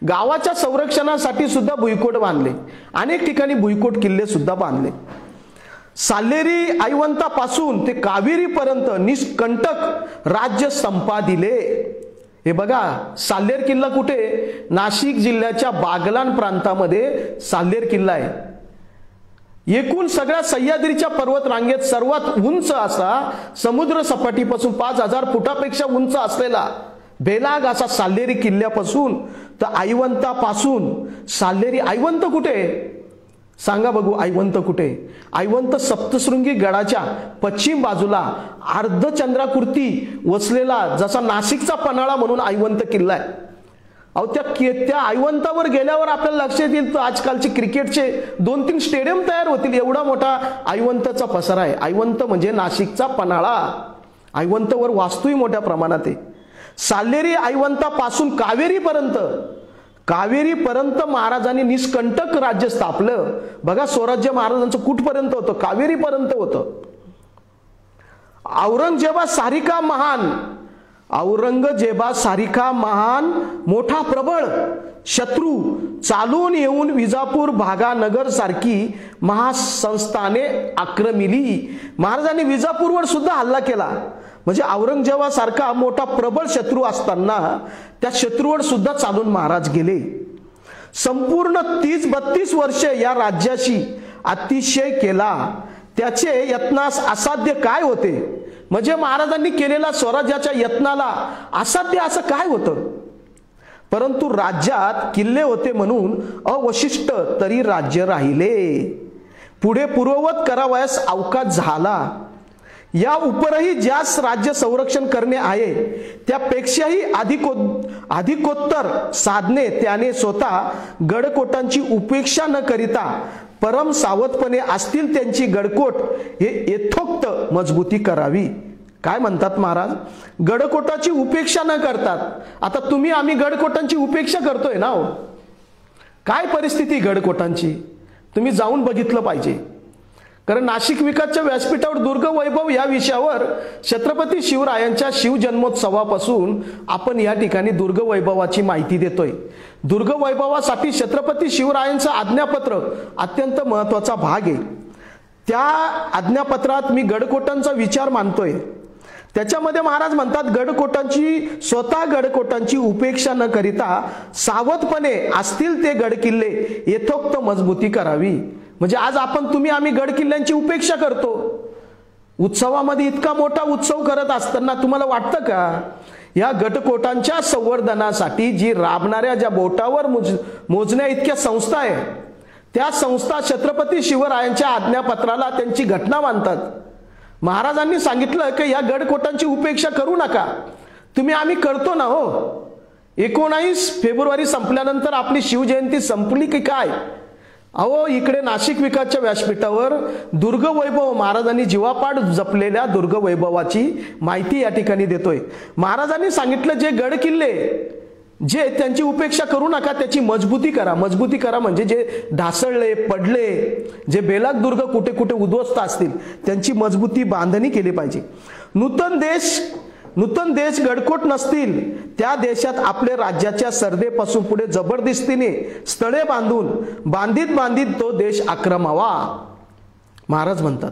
S1: गावाच्या संरक्षणासाठी सुद्धा भुईकोट बांधले. अनेक ठिकाणी भुईकोट किल्ले सुद्धा बांधले. साल्हेरी आयवंतापासून ते कावेरीपर्यंत निष्कंटक राज्य संपादिले. हे बघा, साल्हेर किल्ला कुठे? नाशिक जिल्ह्याच्या बागलाण प्रांतामध्ये साल्हेर किल्ला आहे. एकूण सगळ्या सह्याद्रीच्या पर्वत रांगेत सर्वात उंच असा, समुद्र सपाटीपासून 5000 फुटापेक्षा उंच असलेला बेलाग असा साल्हेरी किल्ल्यापासून तर आयवंतापासून साल्हेरी. आयवंत कुठे सांगा बघू? आयवंत कुठे? आयवंत सप्तशृंगी गडाच्या पश्चिम बाजूला अर्धचंद्राकृती वसलेला, जसा नाशिकचा पन्हाळा म्हणून आयवंत किल्ला आहे. अहो, त्या आयवंतावर गेल्यावर आपल्याला लक्षात येईल तर आजकालचे क्रिकेटचे 2-3 स्टेडियम तयार होतील, एवढा मोठा आयवंतचा पसारा आहे. आयवंत म्हणजे नाशिकचा पन्हाळा. आयवंतवर वास्तूही मोठ्या प्रमाणात आहे. साल्हेरी आयवंतापासून कावेरीपर्यंत महाराजांनी निष्कंटक राज्य स्थापलं. बघा, स्वराज्य महाराजांचं कुठपर्यंत होतं? कावेरीपर्यंत होतं. औरंगजेबासारिखा महान मोठा प्रबळ शत्रू चालून येऊन विजापूर, भागानगर सारखी महासंस्थाने आक्रमिली. महाराजांनी विजापूरवर सुद्धा हल्ला केला. म्हणजे औरंगजेबासारखा मोठा प्रबळ शत्रू असताना त्या शत्रूवर सुद्धा चालून महाराज गेले. संपूर्ण 30-32 वर्षे या राज्याशी अतिशय केला. त्याचे यत्नास असाध्य काय होते? म्हणजे महाराजांनी केलेला स्वराज्याच्या यत्नाला असाध्य असं काय होतं? परंतु राज्यात किल्ले होते म्हणून अवशिष्ट तरी राज्य राहिले, पुढे पूर्ववत करावयास अवकाश झाला. या उपरही ज्यास राज्य संरक्षण करणे आहे त्यापेक्षाही अधिकोत्तर साधने त्याने स्वतः गडकोटांची उपेक्षा न करिता परम सावधपणे असतील त्यांची गडकोट हे यथोक्त मजबूती करावी. काय म्हणतात महाराज? गडकोटाची उपेक्षा न करतात. आता तुम्ही आम्ही गडकोटांची उपेक्षा करतोय ना हो. काय परिस्थिती गडकोटांची तुम्ही जाऊन बघितलं पाहिजे. कारण नाशिक विकासच्या व्यासपीठावर दुर्ग वैभव या विषयावर छत्रपती शिवरायांच्या शिवजन्मोत्सवापासून आपण या ठिकाणी दुर्ग वैभवाची माहिती देतोय. दुर्ग वैभवासाठी छत्रपती शिवरायांचं आज्ञापत्र अत्यंत महत्वाचा भाग आहे. त्या आज्ञापत्रात मी गडकोटांचा विचार मानतोय. त्याच्यामध्ये महाराज म्हणतात स्वतः गडकोटांची उपेक्षा न करिता सावधपणे असतील ते गडकिल्ले यथोक्त मजबूती करावी. म्हणजे आज तुम्ही आम्ही गडकिल्ल्यांची उपेक्षा करतो. उत्सवामध्ये इतका मोठा उत्सव करत असताना तुम्हाला वाटतं का या गडकोटांच्या संवर्धनासाठी जी राबणाऱ्या ज्या बोटावर मोजण्या इतक्या संस्था आहे त्या संस्था छत्रपती शिवरायांच्या आज्ञापत्राला त्यांची घटना मानतात. महाराजांनी सांगितलं की या गडकोटांची उपेक्षा करू नका. तुम्ही आम्ही करतो ना हो. 19 फेब्रुवारी संपल्यानंतर आपली शिवजयंती संपली की काय? अहो इकडे नाशिक विकासच्या व्यासपीठावर दुर्ग वैभव महाराजांनी जीवापाड जपलेल्या दुर्ग वैभवाची माहिती या ठिकाणी देतोय. महाराजांनी सांगितलं जे गड किल्ले जे त्यांची उपेक्षा करू नका, त्याची मजबूती करा. मजबूती करा म्हणजे जे ढासळले पडले जे बेलाग दुर्ग कुठे कुठे उद्ध्वस्त असतील त्यांची मजबूती बांधणी केली पाहिजे. नूतन देश गडकोट नसतील त्या देशात आपले राज्याच्या सरदेपासून पुढे जबरदस्तीने स्थळे बांधित तो देश आक्रमावा. महाराज म्हणतात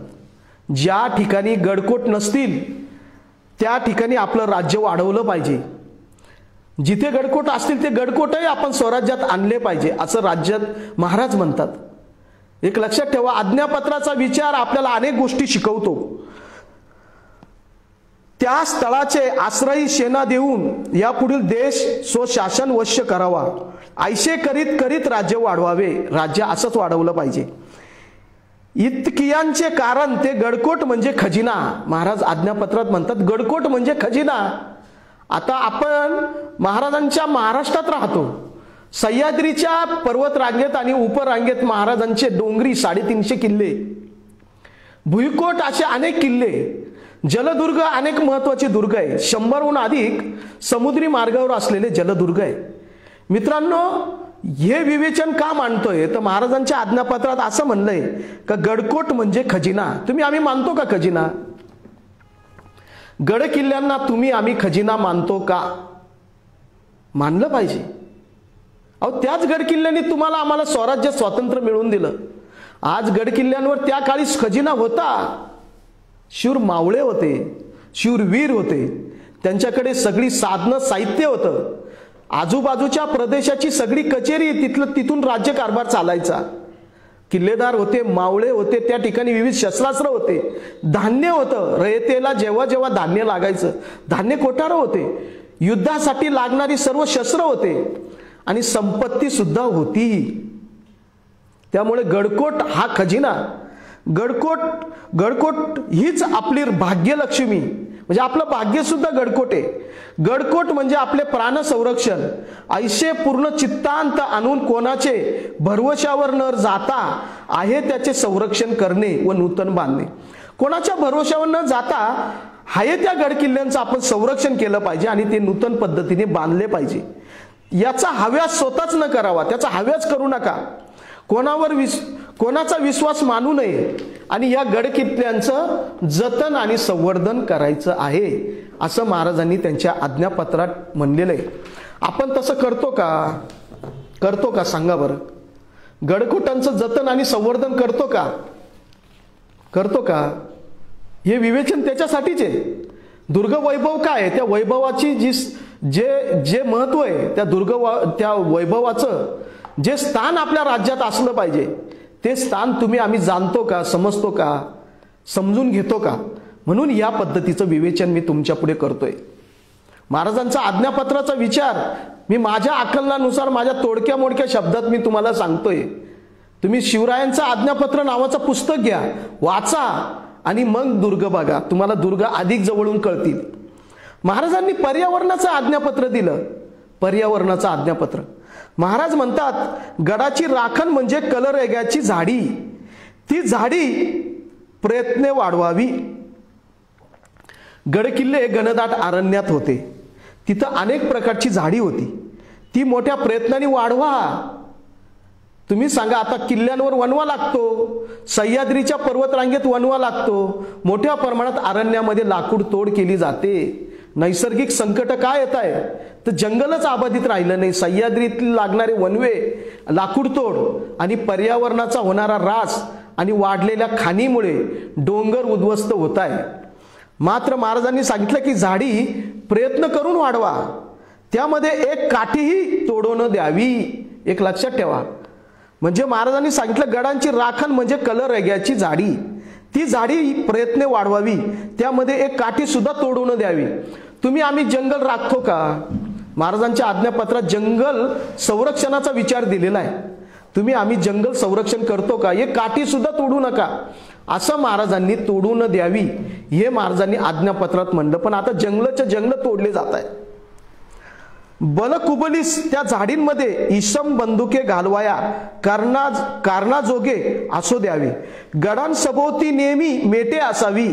S1: ज्या ठिकाणी गडकोट नसतील त्या ठिकाणी आपलं राज्य वाढवलं पाहिजे. जिथे गडकोट असतील ते गडकोटही आपण स्वराज्यात आणले पाहिजे असं राज्यात महाराज म्हणतात. एक लक्षात ठेवा, आज्ञापत्राचा विचार आपल्याला अनेक गोष्टी शिकवतो. त्या स्थळाचे आश्रयी सेना देऊन यापुढील देश स्वशासन वश्य करावा. ऐसे करीत राज्य वाढवावे. राज्य असंच वाढवलं पाहिजे. इतकियांचे कारण ते गडकोट म्हणजे खजिना. महाराज आज्ञापत्रात म्हणतात गडकोट म्हणजे खजिना. आता आपण महाराजांच्या महाराष्ट्रात राहतो. सह्याद्रीच्या पर्वत रांगेत आणि उपरांगेत महाराजांचे डोंगरी 350 किल्ले, भुईकोट असे अनेक किल्ले, जलदुर्ग अनेक महत्वाचे दुर्ग आहे. 100हून अधिक समुद्री मार्गावर असलेले जलदुर्ग आहे. मित्रांनो हे विवेचन का मांडतोय तर महाराजांच्या आज्ञापत्रात असं म्हणलंय का गडकोट म्हणजे खजिना. तुम्ही आम्ही मानतो का खजिना? गड किल्ल्यांना तुम्ही आम्ही खजिना मानतो का? मानलं पाहिजे. अहो त्याच गड किल्ल्यांनी तुम्हाला आम्हाला स्वराज्य स्वातंत्र्य मिळवून दिलं. आज गड किल्ल्यांवर त्या काळी खजिना होता. शूर मावळे होते, शूरवीर होते, त्यांच्याकडे सगळी साधनं साहित्य होतं. आजूबाजूच्या प्रदेशाची सगळी कचेरी तिथून राज्यकारभार चालायचा. किल्लेदार होते, मावळे होते, त्या ठिकाणी विविध शस्त्रास्त्र होते, धान्य होतं. रयतेला जेव्हा जेव्हा धान्य लागायचं धान्य कोठार होते, युद्धासाठी लागणारी सर्व शस्त्र होते आणि संपत्ती सुद्धा होती. त्यामुळे गडकोट हा खजिना, गडकोट हीच आपली भाग्यलक्ष्मी म्हणजे आपलं भाग्य सुद्धा गडकोट आहे. गडकोट म्हणजे आपले प्राण संरक्षण. ऐसे पूर्ण चित्तांत आणून कोणाचे भरवशावर न जाता आहे त्याचे संरक्षण करणे व नूतन बांधणे. कोणाच्या भरवशावर न जाता आहे त्या गडकिल्ल्यांचं आपण संरक्षण केलं पाहिजे आणि ते नूतन पद्धतीने बांधले पाहिजे. याचा हव्यास स्वतःच न करावा, त्याचा हव्यास करू नका. कोणाचा विश्वास मानू नये आणि या गडकिल्ल्यांचं जतन आणि संवर्धन करायचं आहे असं महाराजांनी त्यांच्या आज्ञापत्रात म्हणलेलं आहे. आपण तसं करतो का सांगा बरं? गडकोटांचं जतन आणि संवर्धन करतो का? हे विवेचन त्याच्यासाठीच आहे. दुर्ग वैभव काय आहे? त्या वैभवाची जे महत्व आहे त्या वैभवाचं जे स्थान आपल्या राज्यात असलं पाहिजे ते स्थान तुम्ही आम्ही जाणतो का, समजतो का, समजून घेतो का? म्हणून या पद्धतीचं विवेचन मी तुमच्या पुढे करतोय. महाराजांचा आज्ञापत्राचा विचार मी माझ्या आकलनानुसार माझ्या तोडक्या मोडक्या शब्दात मी तुम्हाला सांगतोय. तुम्ही शिवरायांचं आज्ञापत्र नावाचं पुस्तक घ्या, वाचा आणि मग दुर्ग बघा. तुम्हाला दुर्ग अधिक जवळून कळतील. महाराजांनी पर्यावरणाचं आज्ञापत्र दिलं. पर्यावरणाचं आज्ञापत्र. महाराज म्हणतात गडाची राखण म्हणजे कलरेग्याची झाडी. ती झाडी प्रयत्ने वाढवावी. गडकिल्ले घनदाट अरण्यात होते. तिथं अनेक प्रकारची झाडी होती. ती मोठ्या प्रयत्नाने वाढवा. तुम्ही सांगा, आता किल्ल्यांवर वनवा लागतो, सह्याद्रीच्या पर्वतरांगेत वनवा लागतो, मोठ्या प्रमाणात अरण्यामध्ये लाकूड तोड केली जाते. नैसर्गिक संकट काय येत आहे तर जंगलच आबादित राहिलं नाही. सह्याद्रीत लागणारे वनवे, लाकूड तोड आणि पर्यावरणाचा होणारा ऱ्हास आणि वाढलेल्या खाणीमुळे डोंगर उद्ध्वस्त होत आहे. मात्र महाराजांनी सांगितलं की झाडी प्रयत्न करून वाढवा. त्यामध्ये एक काठीही तोडू न द्यावी. एक लक्षात ठेवा. म्हणजे महाराजांनी सांगितलं गडांची राखण म्हणजे कलरेग्याची झाडी. ती झाडी प्रयत्ने वाढवावी. त्यामध्ये एक काठी सुद्धा तोडू न द्यावी. आम्ही जंगल राखतो का? महाराजांच्या आज्ञापत्रात जंगल संरक्षणाचा विचार दिलेला आहे. आम्ही जंगल संरक्षण करतो का? एक काठी सुद्धा तोडू नका असं महाराजांनी तोडू न द्यावी हे महाराजांनी आज्ञापत्रात म्हणलं. पण आता जंगलच्या जंगल तोडले जात आहे. बलकुबलीस त्या झाडींमध्ये इसम बंदुके घालवाया कारणाजोगे असो द्यावे. गडांसभोवती नेहमी मेटे असावी.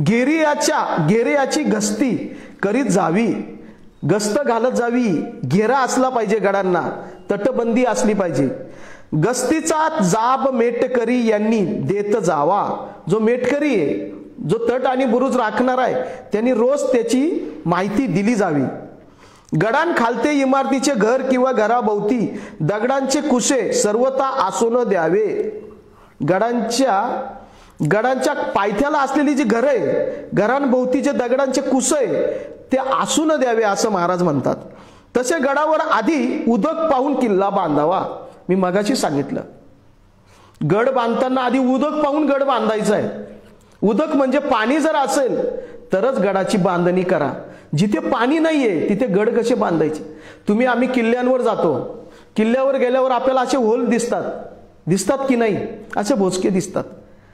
S1: घेऱ्याची गस्ती करीत जावी. गस्त घालत जावी. घेरा असला पाहिजे गडांना. तटबंदी असली पाहिजे. गस्तीचा जाब मेटकरी यांनी देत जावा. जो मेटकरी आहे, जो तट आणि बुरुज राखणार आहे, त्यांनी रोज त्याची माहिती दिली जावी. गडांखालते इमारतीचे घर किंवा घराभोवती दगडांचे कुशे सर्वथा असू न द्यावे. गडांच्या पायथ्याला असलेली जी घर आहे, घरांभोवती जे दगडांचे कुशे ते असू न द्यावे असं महाराज म्हणतात. तसे गडावर आधी उदक पाहून किल्ला बांधावा. मी मगाशी सांगितलं, गड बांधताना आधी उदक पाहून गड बांधायचा आहे. उदक म्हणजे पाणी जर असेल तरच गडाची बांधणी करा. जिथे पाणी नाहीये तिथे गड कसे बांधायचे? आम्ही किल्ल्यांवर जातो. किल्ल्यावर गेल्यावर आपल्याला असे होल दिसतात की नाही? असे भोसके दिसतात.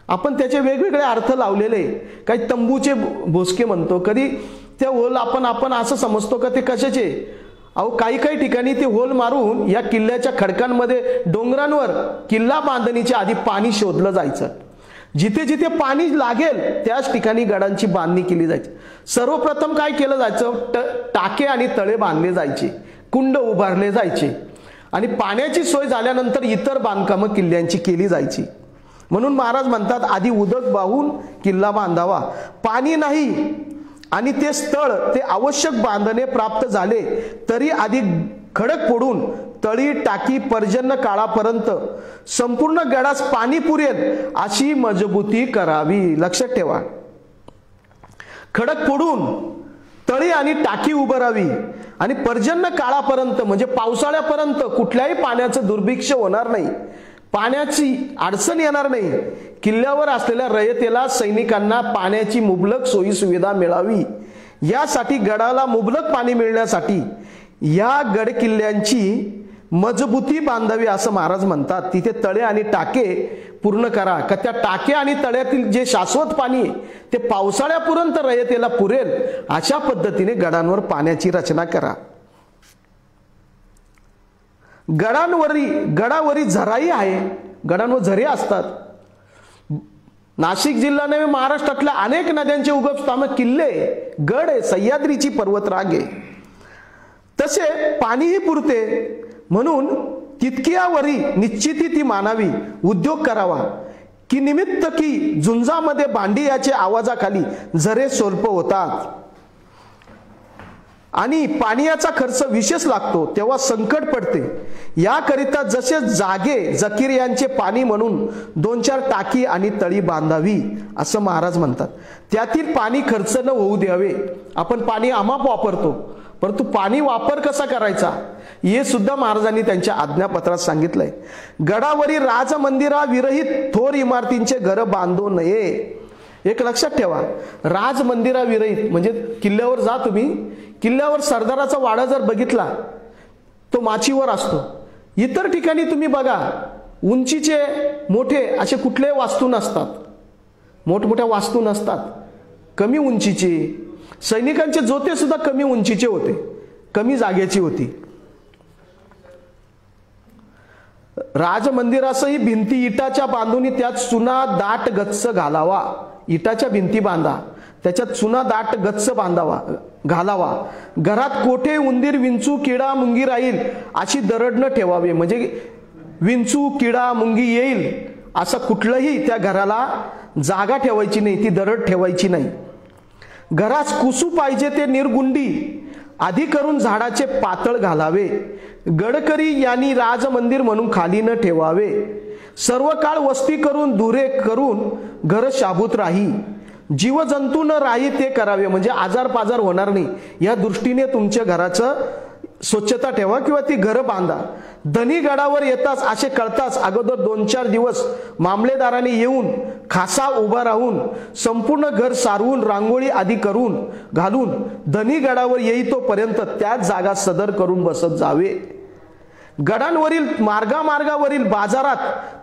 S1: आपण त्याचे वेगवेगळे अर्थ लावलेले. काही तंबूचे भोसके म्हणतो, कधी ते होल आपण असं समजतो का ते कशाचे? काही ठिकाणी ते होल मारून या किल्ल्याच्या खडकांमध्ये डोंगरांवर किल्ला बांधणीच्या आधी पाणी शोधलं जायचं. जिथे जिथे पाणी लागेल त्याच ठिकाणी गडांची बांधणी केली जायची. सर्वप्रथम काय केलं जायचं? टाके आणि तळे बांधले जायचे, कुंड उभारले जायचे आणि पाण्याची सोय झाल्यानंतर इतर बांधकामं किल्ल्यांची केली जायची. म्हणून महाराज म्हणतात आधी उदक पाहून किल्ला बांधावा. पाणी नाही आणि ते स्थळ ते आवश्यक बांधणे प्राप्त झाले तरी आधी खडक फोडून तळी टाकी पर्जन्य काळापर्यंत संपूर्ण गडास पाणी पुरेल अशी मजबूती करावी. लक्षात ठेवा. खडक फोडून तळी आणि टाकी उभारावी आणि पर्जन्य काळापर्यंत म्हणजे पावसाळ्यापर्यंत कुठल्याही पाण्याचं दुर्भिक्ष होणार नाही, पाण्याची अडचण येणार नाही. किल्ल्यावर असलेल्या रयतेला सैनिकांना पाण्याची मुबलक सोयी सुविधा मिळावी यासाठी गडाला मुबलक पाणी मिळण्यासाठी या गड किल्ल्यांची मजबूती बांधावी असं महाराज म्हणतात. तिथे तळे आणि टाके पूर्ण करा का त्या टाके आणि तळ्यातील जे शाश्वत पाणी ते पावसाळ्यापर्यंत रयतेला पुरेल अशा पद्धतीने गडांवर पाण्याची रचना करा. गडावरी झराही आहे. गडांवर झरे असतात. नाशिक जिल्हा नव्हे महाराष्ट्रातल्या अनेक नद्यांचे उगमस्थान किल्ले, गड आहे, सह्याद्रीची पर्वतरांग आहे. तसे पाणीही पुरते. म्हणून तितक्यावरी निश्चिती ती मानावी. उद्योग करावा की निमित्त की झुंजामध्ये भांडी याच्या आवाजाखाली झरे स्वल्प होतात आणि पाण्याचा खर्च विशेष लागतो तेव्हा संकट पडते. याकरिता जसे जागे जकीर यांचे पाणी म्हणून 2-4 टाकी आणि तळी बांधावी असं महाराज म्हणतात. त्यातील पाणी खर्च न होऊ द्यावे. आपण पाणी आमाप वापरतो, परंतु पाणी वापर कसा करायचा हे सुद्धा महाराजांनी त्यांच्या आज्ञापत्रात सांगितलंय. गडावरील राजमंदिरा विरहित थोर इमारतींचे घर बांधू नये. एक लक्षात ठेवा, राज मंदिराविरहित म्हणजे किल्ल्यावर जा तुम्ही, किल्ल्यावर सरदाराचा वाडा जर बघितला तो माचीवर असतो. इतर ठिकाणी तुम्ही बघा उंचीचे मोठे असे कुठले वास्तू नसतात, मोठमोठ्या वास्तू नसतात, कमी उंचीचे. सैनिकांचे जोते सुद्धा कमी उंचीचे होते, कमी जागेची होती. राजमंदिरासही भिंती इटाच्या बांधून त्यात चुना दाट गच्च घालावा. इटाच्या भिंती बांधा, त्याच्यात चुना दाट गच्च बांधावा घालावा. घरात कोठे उंदीर विंचू किडा मुंगी राहील अशी दरड न ठेवावी. म्हणजे विंचू किडा मुंगी येईल असं कुठलंही त्या घराला जागा ठेवायची नाही, ती दरड ठेवायची नाही. घरास कुसू पाहिजे ते निर्गुंडी आधी करून झाडाचे पातळ घालावे. गडकरी यांनी राजमंदिर म्हणून खाली न ठेवावे. सर्व काळ वस्ती करून धुरे करून घर शाबूत राही. जीवजंतू न राही ते करावे. म्हणजे आजार पाजार होणार नाही या दृष्टीने तुमच्या घराचं स्वच्छता ठेवा किंवा ती घरं बांधा. धनी गडावर येताच असे कळताच अगोदर 2-4 दिवस मामलेदाराने येऊन खासा उभा राहून संपूर्ण घर सारवून रांगोळी आदी करून घालून धनी गडावर येई तोपर्यंत त्याच जागा सदर करून बसत जावे. गडांवरील मार्गावरील बाजारात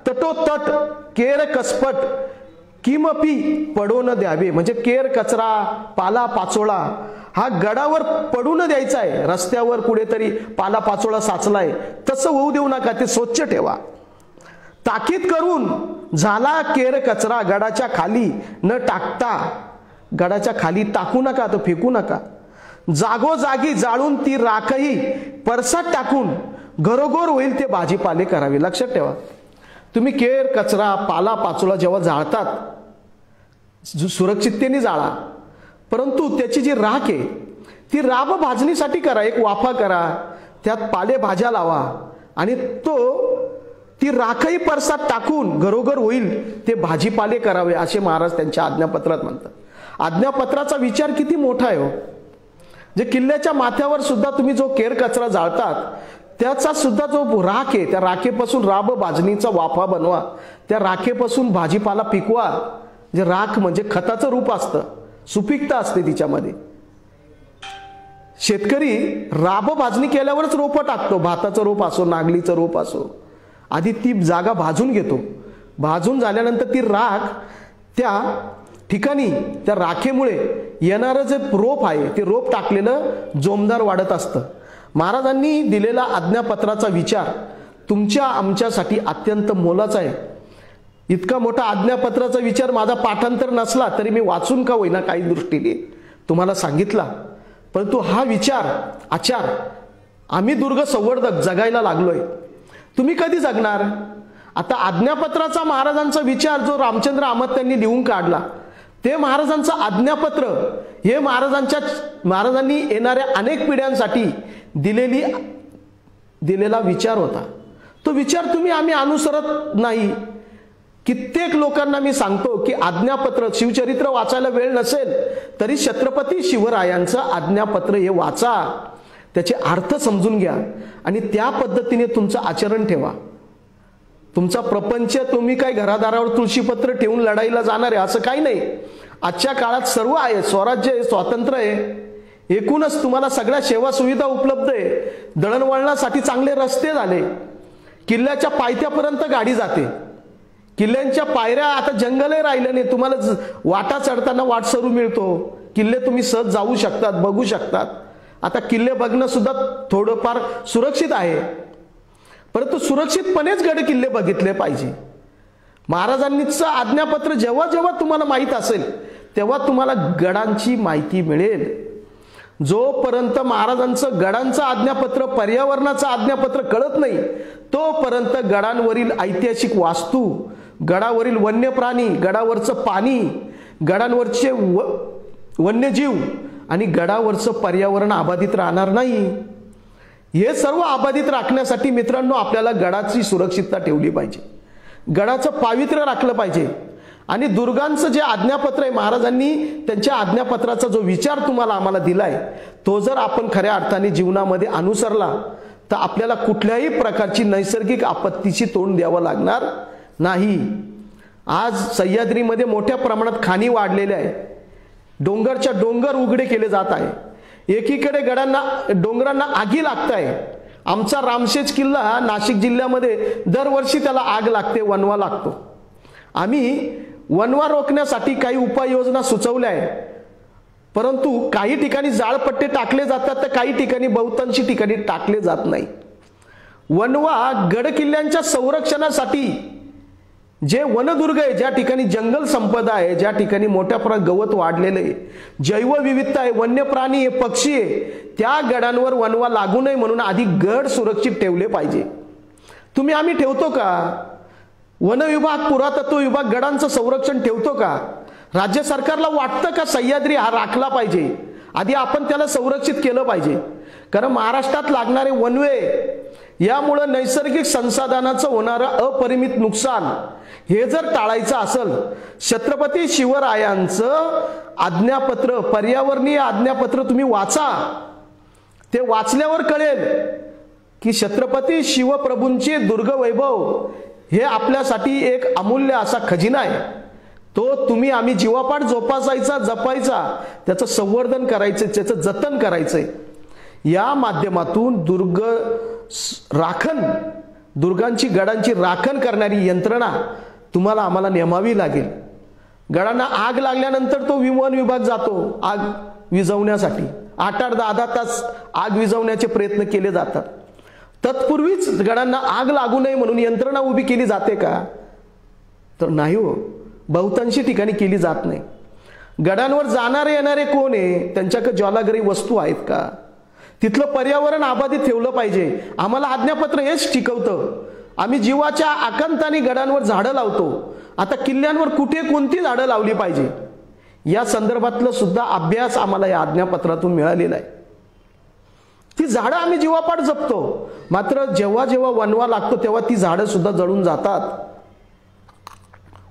S1: तटोतट केर कसपट किमपी पडू न द्यावे. म्हणजे केर कचरा पाला पाचोळा हा गडावर पडू न द्यायचा आहे. रस्त्यावर कुठेतरी पाला पाचोळा साचलाय तसं होऊ देऊ नका, ते स्वच्छ ठेवा. ताकीद करून झाला केर कचरा गडाच्या खाली न टाकता, गडाच्या खाली टाकू नका, तो फेकू नका. जागोजागी जाळून ती राखही परसात टाकून घरोघर होईल ते भाजीपाले करावे. लक्षात ठेवा, तुम्ही केर कचरा पाला पाचोळा जेव्हा जाळतात सुरक्षिततेने जाळा, परंतु त्याची जी राख आहे ती राब भाजणीसाठी करा. एक वाफा करा, त्यात पालेभाज्या लावा आणि ती राखही परसात टाकून घरोघर होईल ते भाजीपाले करावे असे महाराज त्यांच्या आज्ञापत्रात म्हणतात. आज्ञापत्राचा विचार किती मोठा आहे हो. जे किल्ल्याच्या माथ्यावर सुद्धा तुम्ही जो केर कचरा जाळतात त्याचा सुद्धा जो राख आहे त्या राखेपासून राब भाजणीचा वाफा बनवा, त्या राखेपासून भाजीपाला पिकवा. जे राख म्हणजे खताचं रूप असतं, सुपीकता असते तिच्यामध्ये. शेतकरी राब भाजणी केल्यावरच रोपं टाकतो, भाताचं रोप असो नागलीचं रोप असो, आधी ती जागा भाजून घेतो. भाजून झाल्यानंतर ती राख त्या ठिकाणी त्या राखेमुळे येणारं जे रोप आहे ते रोप टाकलेलं जोमदार वाढत असतं. महाराजांनी दिलेला आज्ञापत्राचा विचार तुमच्या आमच्यासाठी अत्यंत मोलाचा आहे. इतका मोठा आज्ञापत्राचा विचार माझा पाठांतर नसला तरी मी वाचून का होईना काही दृष्टीने तुम्हाला सांगितला. परंतु हा विचार आचार आम्ही दुर्ग संवर्धक जगायला लागलोय. तुम्ही कधी जगणार? आता आज्ञापत्राचा महाराजांचा विचार जो रामचंद्र आमत त्यांनी लिहून काढला ते महाराजांचं आज्ञापत्र हे महाराजांनी येणाऱ्या अनेक पिढ्यांसाठी दिलेला विचार होता. तो विचार आम्ही अनुसरत नाही. कित्येक लोकांना मी सांगतो की आज्ञापत्र शिवचरित्र वाचायला वेळ नसेल तरी छत्रपती शिवरायांचं आज्ञापत्र हे वाचा, त्याचे अर्थ समजून घ्या आणि त्या पद्धतीने तुमचं आचरण ठेवा. तुमचा प्रपंच तुम्ही काय घरादारावर तुळशीपत्र ठेवून लढाईला जाणार आहे असं काही नाही. आजच्या काळात सर्व आहे, स्वराज्य आहे, स्वातंत्र्य आहे. एकूणच तुम्हाला सगळ्या सेवा सुविधा उपलब्ध आहे. दळणवळणासाठी चांगले रस्ते झाले, किल्ल्याच्या पायथ्यापर्यंत गाडी जाते. किल्ल्यांच्या पायऱ्या आता जंगलही राहिलं नाही, तुम्हाला वाटा चढताना वाटसरू मिळतो. किल्ले तुम्ही सहज जाऊ शकतात, बघू शकतात. आता किल्ले बघणं सुद्धा थोडंफार सुरक्षित आहे, परंतु सुरक्षितपणेच गड किल्ले बघितले पाहिजे. महाराजांनीचं आज्ञापत्र जेव्हा जेव्हा तुम्हाला माहीत असेल तेव्हा तुम्हाला गडांची माहिती मिळेल. जोपर्यंत महाराजांचं गडांचं आज्ञापत्र पर्यावरणाचं आज्ञापत्र कळत नाही तोपर्यंत गडांवरील ऐतिहासिक वास्तू, गडावरील वन्य प्राणी, गडावरचं पाणी, गडांवरचे वन्यजीव आणि गडावरचं पर्यावरण अबाधित राहणार नाही. हे सर्व अबाधित राखण्यासाठी मित्रांनो आपल्याला गडाची सुरक्षितता ठेवली पाहिजे, गडाचं पावित्र्य राखलं पाहिजे. आणि दुर्गांचं जे आज्ञापत्र आहे महाराजांनी त्यांच्या आज्ञापत्राचा जो विचार तुम्हाला आम्हाला दिलाय तो जर आपण खऱ्या अर्थाने जीवनामध्ये अनुसरला तर आपल्याला कुठल्याही प्रकारची नैसर्गिक आपत्तीची तोंड द्यावं लागणार नाही. आज सह्याद्रीमध्ये मोठ्या प्रमाणात खाणी वाढलेल्या आहे, डोंगरच्या डोंगर उघडे केले जात आहे, एकीकडे गडांना डोंगरांना आगी लागत आहे। आमचा रामशेज किल्ला नाशिक जिल्ह्यामध्ये दरवर्षी त्याला आग लागते, वणवा लागतो। आम्ही वणवा रोखण्यासाठी काही उपाययोजना सुचवल्या आहे, परंतु काही ठिकाणी जाळपट्टे टाकले जातात तर काही ठिकाणी बहुतांशी ठिकाणी टाकले जात नाही। वणवा गड किल्ल्यांच्या संरक्षणासाठी जे वनदुर्ग आहे, ज्या ठिकाणी जंगल संपदा आहे, ज्या ठिकाणी मोठ्या प्रमाणात गवत वाढलेले आहे, जैवविविधता आहे, वन्य प्राणी आहे, पक्षी आहे, त्या गडांवर वणवा लागू नये म्हणून आधी गड सुरक्षित ठेवले पाहिजे। तुम्ही आम्ही ठेवतो का? वन विभाग, पुरातत्व विभाग गडांचं संरक्षण ठेवतो का? राज्य सरकारला वाटतं का सह्याद्री हा राखला पाहिजे? आधी आपण त्याला संरक्षित केलं पाहिजे, कारण महाराष्ट्रात लागणारे वनवे, यामुळे नैसर्गिक संसाधनाचं होणारं अपरिमित नुकसान हे जर टाळायचं असेल, छत्रपती शिवरायांचं आज्ञापत्र, पर्यावरणीय आज्ञापत्र तुम्ही वाचा। ते वाचल्यावर कळेल की छत्रपती शिवप्रभूंचे दुर्ग वैभव हे आपल्यासाठी एक अमूल्य असा खजिना आहे। तो तुम्ही आम्ही जीवापाड जोपासायचा, जपायचा, त्याचं संवर्धन करायचं, त्याचं जतन करायचंय। या माध्यमातून दुर्गांची, गडांची राखण करणारी यंत्रणा तुम्हाला आम्हाला नेमावी लागेल। गडांना आग लागल्यानंतर तो वन विभाग जातो आग विझवण्यासाठी, 8-8, 10-10 तास आग विझवण्याचे प्रयत्न केले जातात। तत्पूर्वीच गडांना आग लागू नये म्हणून यंत्रणा उभी केली जाते का? तर नाही हो, बहुतांशी ठिकाणी केली जात नाही। गडांवर जाणारे येणारे कोण आहे? त्यांच्याकडे ज्वालाग्रही वस्तू आहेत का? तिथलं पर्यावरण अबाधित ठेवलं पाहिजे। आम्हाला आज्ञापत्र हेच शिकवतं। आम्ही जीवाच्या आकांताने गडांवर झाडं लावतो। आता किल्ल्यांवर कुठे कोणती झाडं लावली पाहिजे या संदर्भातलं सुद्धा अभ्यास आम्हाला या आज्ञापत्रातून मिळालेला आहे। ती झाडं आम्ही जीवापाड जपतो, मात्र जेव्हा जेव्हा वणवा लागतो तेव्हा ती झाडं सुद्धा जळून जातात।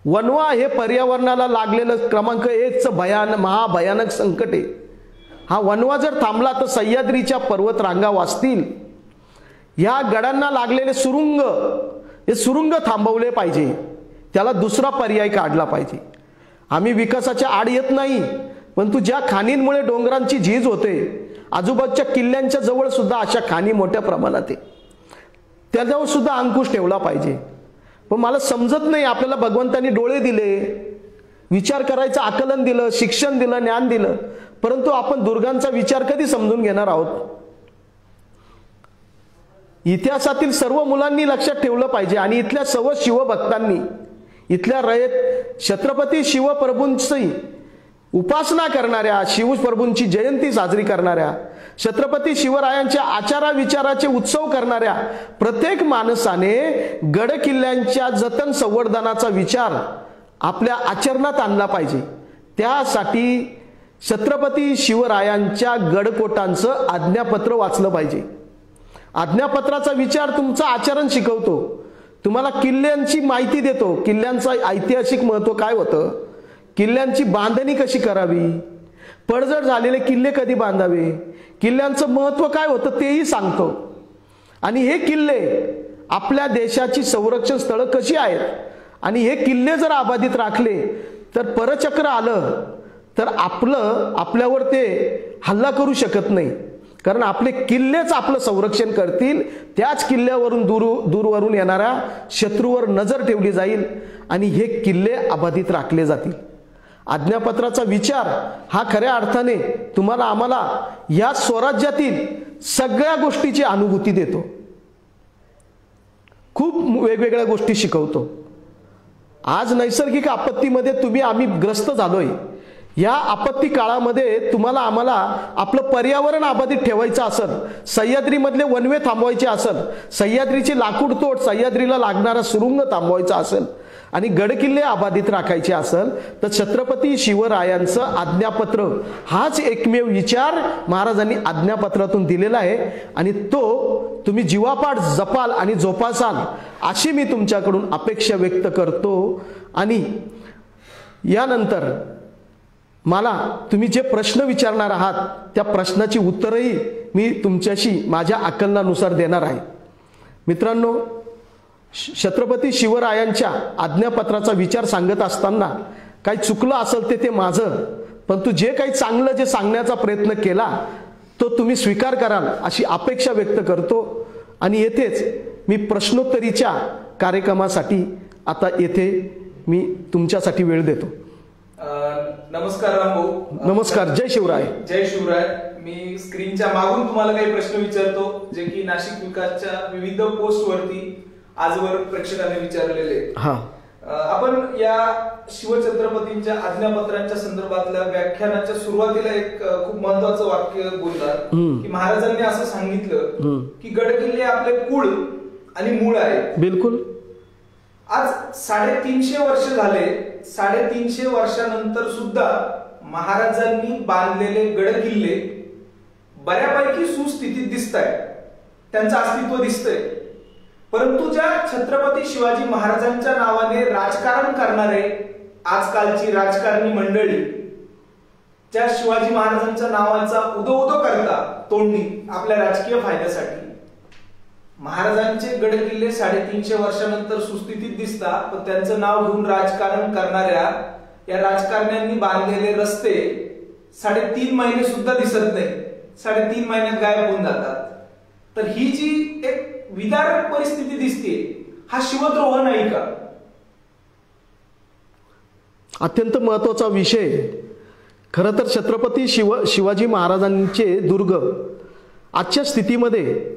S1: वणवा हे पर्यावरणाला लागलेलं क्रमांक 1चं महाभयानक संकट आहे। हा वणवा जर थांबला तर सह्याद्रीच्या पर्वत रांगा वाचतील। या गडांना लागलेले सुरुंग, हे सुरुंग थांबवले पाहिजे, त्याला दुसरा पर्याय काढला पाहिजे। आम्ही विकासाच्या आड येत नाही, परंतु ज्या खाणींमुळे डोंगरांची झीज होते, आजूबाजूच्या किल्ल्यांच्या जवळ सुद्धा अशा खाणी मोठ्या प्रमाणात आहे, त्याच्यावर सुद्धा अंकुश ठेवला पाहिजे। पण मला समजत नाही, आपल्याला भगवंतांनी डोळे दिले, विचार करायचं आकलन दिलं, शिक्षण दिलं, ज्ञान दिलं, परंतु आपण दुर्गांचा विचार कधी समजून घेणार आहोत? इतिहासातील सर्व मुलांनी लक्षात ठेवलं पाहिजे आणि इथल्या सर्व शिवभक्तांनी, इथल्या रयत छत्रपती शिवप्रभूंची उपासना करणाऱ्या, शिवप्रभूंची जयंती साजरी करणाऱ्या, छत्रपती शिवरायांच्या आचारा विचाराचे उत्सव करणाऱ्या प्रत्येक माणसाने गड किल्ल्यांच्या जतन संवर्धनाचा विचार आपल्या आचरणात आणला पाहिजे। त्यासाठी छत्रपती शिवरायांच्या गडकोटांचं आज्ञापत्र वाचलं पाहिजे। आज्ञापत्राचा विचार तुमचं आचरण शिकवतो, तुम्हाला किल्ल्यांची माहिती देतो, किल्ल्यांचं ऐतिहासिक महत्त्व काय होतं, किल्ल्यांची बांधणी कशी करावी, पडझड झालेले किल्ले कधी बांधावे, किल्ल्यांचं महत्त्व काय होतं तेही सांगतो। आणि हे किल्ले आपल्या देशाची संरक्षण स्थळं कशी आहेत, आणि हे किल्ले जर अबाधित राखले तर परचक्र आलं तर आपल्यावर ते हल्ला करू शकत नाही, कारण आपले किल्लेच आपलं संरक्षण करतील। त्याच किल्ल्यावरून दूरवरून येणाऱ्या शत्रूवर नजर ठेवली जाईल आणि हे किल्ले अबाधित राखले जातील। आज्ञापत्राचा विचार हा खऱ्या अर्थाने तुम्हाला आम्हाला या स्वराज्यातील सगळ्या गोष्टीची अनुभूती देतो, खूप वेगवेगळ्या गोष्टी शिकवतो। आज नैसर्गिक आपत्तीमध्ये आम्ही ग्रस्त झालोय। या आपत्ती काळामध्ये तुम्हाला आम्हाला आपलं पर्यावरण अबाधित ठेवायचं असेल, सह्याद्रीमधले वनवे थांबवायचे असेल, सह्याद्रीची लाकूड तोड, सह्याद्रीला लागणारा सुरुंग थांबवायचा असेल आणि गडकिल्ले अबाधित राखायचे असेल तर छत्रपती शिवरायांचं आज्ञापत्र हाच एकमेव विचार महाराजांनी आज्ञापत्रातून दिलेला आहे आणि तो तुम्ही जीवापाड जपाल आणि जोपासाल अशी मी तुमच्याकडून अपेक्षा व्यक्त करतो। आणि यानंतर मला तुम्ही जे प्रश्न विचारणार आहात त्या प्रश्नाची उत्तरही मी तुमच्याशी माझ्या आकलनानुसार देणार आहे। मित्रांनो, छत्रपती शिवरायांच्या आज्ञापत्राचा विचार सांगत असताना काही चुकलं असेल ते माझं, परंतु जे काही चांगलं जे सांगण्याचा प्रयत्न केला तो तुम्ही स्वीकार कराल अशी अपेक्षा व्यक्त करतो। आणि येथेच मी प्रश्नोत्तरीच्या कार्यक्रमासाठी आता येथे मी तुमच्यासाठी वेळ देतो।
S2: नमस्कार रामभाऊ।
S1: नमस्कार, जय शिवराय।
S2: जय शिवराय। मी स्क्रीनच्या मागून तुम्हाला काही प्रश्न विचारतो जे की नाशिक विकासच्या विविध पोस्ट वरती आजवर प्रेक्षकांनी विचारलेले। आपण या शिवछत्रपतींच्या आज्ञापत्रांच्या संदर्भातल्या व्याख्यानाच्या सुरुवातीला एक खूप महत्त्वाचं वाक्य बोलतात की महाराजांनी असं सांगितलं की गडकिल्ले आपले कुळ आणि मूळ आहे।
S1: बिलकुल।
S2: आज 350 वर्ष झाले, 350 वर्षानंतर सुद्धा महाराजांनी बांधलेले गडकिल्ले बऱ्यापैकी सुस्थितीत दिसतायत, त्यांचं अस्तित्व दिसतंय। परंतु ज्या छत्रपती शिवाजी महाराजांच्या नावाने राजकारण करणारे आजकालची राजकारणी मंडळी, ज्या शिवाजी महाराजांच्या नावाचा उदो करता तोंडी आपल्या राजकीय फायद्यासाठी, महाराजांचे गडकिल्ले 350 वर्षानंतर सुस्थितीत दिसतात, पण त्यांचं नाव घेऊन राजकारण करणाऱ्या या राजकारण्यांनी बांधलेले रस्ते 3.5 महिने सुद्धा दिसत नाही, 3.5 महिन्यात गायब होऊन जातात। तर ही जी एक विदारक परिस्थिती दिसते, हा शिवद्रोह नाही का?
S1: अत्यंत महत्त्वाचा विषय। खरं तर छत्रपती शिवाजी महाराजांचे दुर्ग आजच्या स्थितीमध्ये,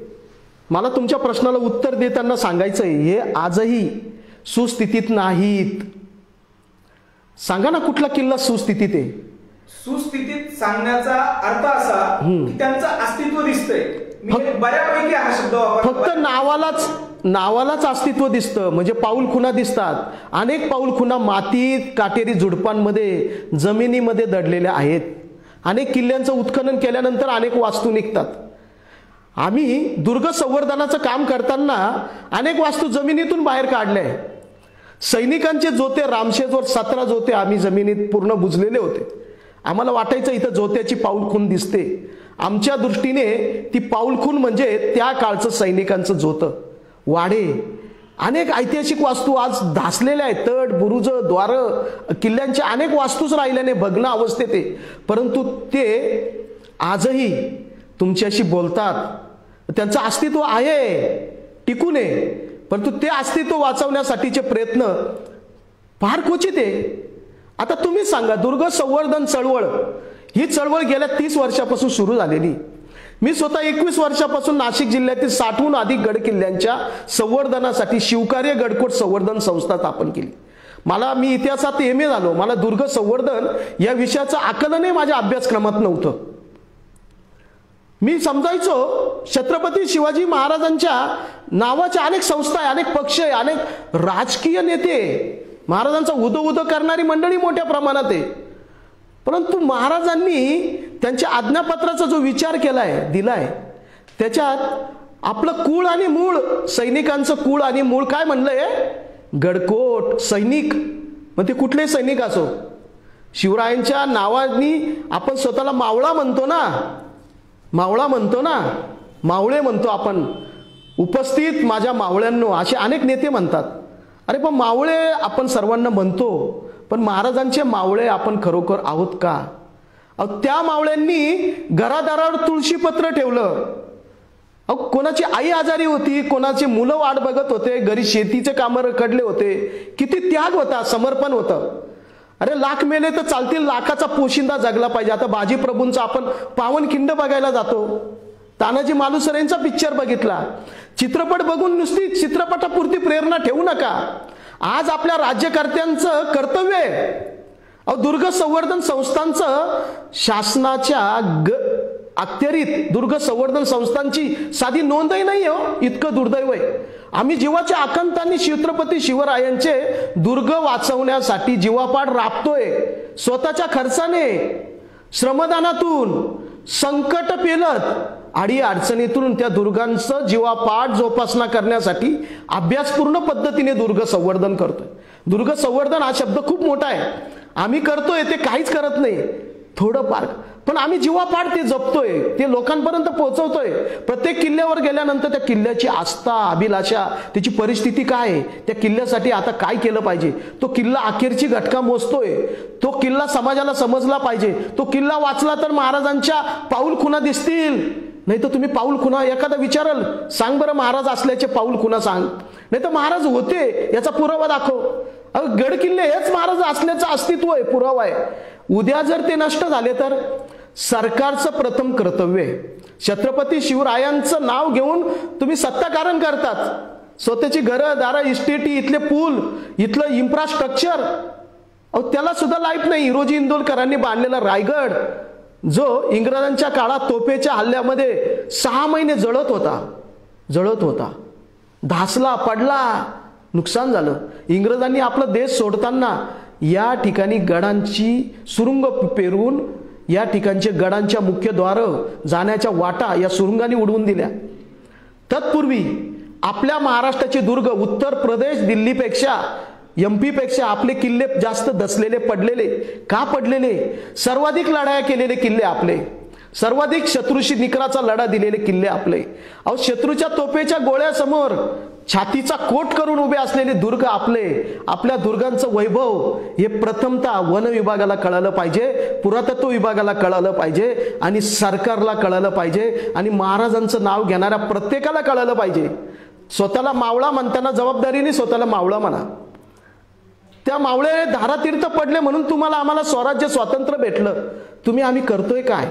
S1: मला तुमच्या प्रश्नाला उत्तर देताना सांगायचंय, हे आजही सुस्थितीत नाहीत। सांगा ना कुठला किल्ला सुस्थितीत आहे?
S2: सुस्थितीत सांगण्याचा अर्थ असा की त्यांचं अस्तित्व दिसतंय। मी बऱ्यापैकी हा शब्द वापरतो।
S1: फक्त नावालाच अस्तित्व दिसतं, म्हणजे पाऊल खुणा दिसतात। अनेक पाऊल खुणा मातीत, काटेरी झुडपांमध्ये, जमिनीमध्ये दडलेल्या आहेत। अनेक किल्ल्यांचं उत्खनन केल्यानंतर अनेक वास्तू निघतात। आम्ही दुर्ग संवर्धनाचं काम करताना अनेक वास्तू जमिनीतून बाहेर काढल्या। सैनिकांचे जोते, रामशेजवर 17 जोते आम्ही जमिनीत पूर्ण बुजलेले होते। आम्हाला वाटायचं इथं जोत्याची पाऊलखूण दिसते। आमच्या दृष्टीने ती पाऊलखूण म्हणजे त्या काळचं सैनिकांचं जोतं, वाडे। अनेक ऐतिहासिक वास्तू आज धासलेल्या आहेत, तट, बुरुज, द्वार, किल्ल्यांच्या अनेक वास्तूच राहिल्याने भग्न अवस्थेत आहे। परंतु ते आजही तुमच्याशी बोलतात, त्यांचं अस्तित्व आहे, टिकून आहे। परंतु ते अस्तित्व वाचवण्यासाठीचे प्रयत्न फार क्वचित आहे। आता तुम्ही सांगा, दुर्ग संवर्धन चळवळ, ही चळवळ गेल्या 30 वर्षापासून सुरू झालेली। मी स्वतः 21 वर्षापासून नाशिक जिल्ह्यातील 60हून अधिक गडकिल्ल्यांच्या संवर्धनासाठी शिवकार्य गडकोट संवर्धन संस्था स्थापन केली। मी इतिहासात MA झालो, मला दुर्ग संवर्धन या विषयाचं आकलनही माझ्या अभ्यासक्रमात नव्हतं। मी समजायचो छत्रपती शिवाजी महाराजांच्या नावाच्या अनेक संस्था आहे, अनेक पक्ष आहे, अनेक राजकीय नेते, महाराजांचा उदो करणारी मंडळी मोठ्या प्रमाणात आहे। परंतु महाराजांनी त्यांच्या आज्ञापत्राचा जो विचार केलाय, दिलाय, त्याच्यात आपलं कुळ आणि मूळ, सैनिकांचं कुळ आणि मूळ काय म्हणलंय? गडकोट सैनिक। मग ते कुठले सैनिक असो, शिवरायांच्या नावानी आपण स्वतःला मावळा म्हणतो ना, मावळे म्हणतो आपण। उपस्थित माझ्या मावळ्यांनो असे अनेक नेते म्हणतात। अरे पण मावळे आपण सर्वांना म्हणतो, पण महाराजांचे मावळे आपण खरोखर आहोत का? त्या मावळ्यांनी घरादारावर तुळशीपत्र ठेवलं। कोणाची आई आजारी होती, कोणाची मुलं वाट बघत होते, घरी शेतीचे कामं रखडले होते, किती त्याग होता, समर्पण होतं। अरे लाख मेले तर चालतील, लाखाचा पोशिंदा जगला पाहिजे। आता बाजी प्रभूंचा आपण पावनखिंड बघायला जातो, तानाजी मालुसरेंचा पिक्चर बघितला। चित्रपट बघून नुसती चित्रपटापुरती प्रेरणा ठेवू नका। आज आपल्या राज्यकर्त्यांचं कर्तव्य आहे, दुर्ग संवर्धन संस्थांचं शासनाच्या अखत्यारीत दुर्ग संवर्धन संस्थांची साधी नोंदही नाही हो, इतकं दुर्दैव आहे। आम्ही जीवाच्या आकांतांनी छत्रपती शिवरायांचे दुर्ग वाचवण्यासाठी जीवापाड राबतोय, स्वतःच्या खर्चाने, श्रमदानातून, संकट पेलत, आडी अडचणीतून त्या दुर्गांचं जीवापाड जोपासना करण्यासाठी अभ्यासपूर्ण पद्धतीने दुर्ग संवर्धन करतोय। दुर्ग संवर्धन हा शब्द खूप मोठा आहे, आम्ही करतोय ते काहीच करत नाही, थोडंफार पण आम्ही जीवापाड ते जपतोय, ते लोकांपर्यंत पोहोचवतोय. प्रत्येक किल्ल्यावर गेल्यानंतर त्या किल्ल्याची आस्था, अभिलाषा, त्याची परिस्थिती काय आहे, त्या किल्ल्यासाठी आता काय केलं पाहिजे, तो किल्ला अखेरची घटका मोजतोय, तो किल्ला समाजाला समजला पाहिजे. तो किल्ला वाचला तर महाराजांच्या पाऊल खुणा दिसतील. नाही तर तुम्ही पाऊल खुणा एखादा विचारल, सांग बरं महाराज असल्याचे पाऊल खुणा सांग, नाही तर महाराज होते याचा पुरावा दाखव. गड किल्ले हेच महाराज असल्याचं अस्तित्व आहे, पुरावा आहे. उद्या जर ते नष्ट झाले तर सरकारचं प्रथम कर्तव्य आहे. छत्रपती शिवरायांचं नाव घेऊन तुम्ही सत्ताकारण करतात, स्वतःची घरं दारं, इस्टेटी, इथले पूल, इथलं इन्फ्रास्ट्रक्चर, त्याला सुद्धा लाईफ नाही. हिरोजी इंदोरकरांनी बांधलेला रायगड, जो इंग्रजांच्या काळात तोफेच्या हल्ल्यामध्ये 6 महिने जळत होता, धासला, पडला, नुकसान झालं. इंग्रजांनी आपला देश सोडताना या ठिकाणी गडांची सुरुंग पेरून या ठिकाणचे गडांच्या मुख्यद्वार जाण्याच्या वाटा या सुरुंगांनी उडवून दिल्या. तत्पूर्वी आपल्या महाराष्ट्राचे दुर्ग उत्तर प्रदेश, दिल्लीपेक्षा, MP पेक्षा आपले किल्ले जास्त दसलेले, पडलेले. का पडलेले? सर्वाधिक लढाया केलेले किल्ले आपले, सर्वाधिक शत्रूशी निकराचा लढा दिलेले किल्ले आपले. शत्रूच्या तोफेच्या गोळ्यासमोर छातीचा कोट करून उभे असलेले दुर्ग आपले. आपल्या दुर्गांचं वैभव हे प्रथमतः वन विभागाला कळालं पाहिजे, पुरातत्व विभागाला कळालं पाहिजे, आणि सरकारला कळालं पाहिजे, आणि महाराजांचं नाव घेणाऱ्या प्रत्येकाला कळालं पाहिजे. स्वतःला मावळा म्हणताना जबाबदारीने स्वतःला मावळा म्हणा. त्या मावळे धारातीर्थ पडले म्हणून तुम्हाला आम्हाला स्वराज्य स्वातंत्र्य भेटलं. आम्ही करतोय काय?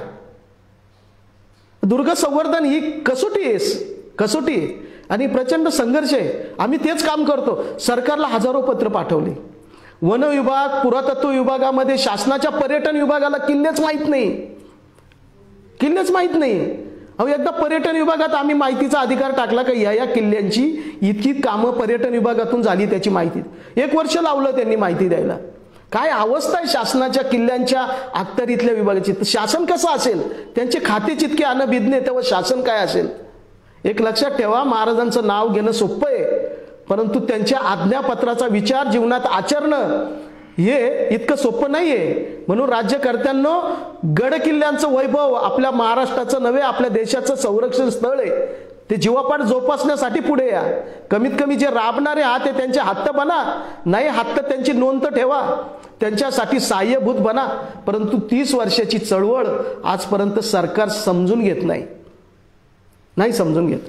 S1: दुर्ग संवर्धन ही कसोटी आहे आणि प्रचंड संघर्ष आहे. आम्ही तेच काम करतो. सरकारला हजारो पत्र पाठवले. वन विभाग, पुरातत्व विभागामध्ये, शासनाच्या पर्यटन विभागाला किल्लेच माहित नाही. एकदा पर्यटन विभागात आम्ही माहितीचा अधिकार टाकला का या किल्ल्यांची इतकी कामं पर्यटन विभागातून झाली त्याची माहिती. 1 वर्ष लावलं त्यांनी माहिती द्यायला. काय अवस्था आहे शासनाच्या किल्ल्यांच्या अखत्यारीतल्या विभागाची. शासन कसं असेल? त्यांचे खाते जितके अनभिज्ञ तेव्हा शासन काय असेल? एक लक्षात ठेवा, महाराजांचं नाव घेणं सोपं आहे, परंतु त्यांच्या आज्ञापत्राचा विचार जीवनात आचरणं हे इतकं सोपं नाहीये. म्हणून राज्यकर्त्यांनो, गड किल्ल्यांचं वैभव आपल्या महाराष्ट्राचं नव्हे, आपल्या देशाचं संरक्षण स्थळ आहे. ते जीवापाड जोपासण्यासाठी पुढे या. कमीत कमी जे राबणारे आहात ते त्यांचे हत्त बना, नाही हत्त त्यांची नोंद ठेवा, त्यांच्यासाठी सहाय्यभूत बना. परंतु 30 वर्षाची चळवळ आजपर्यंत सरकार समजून घेत नाही समजून घेत.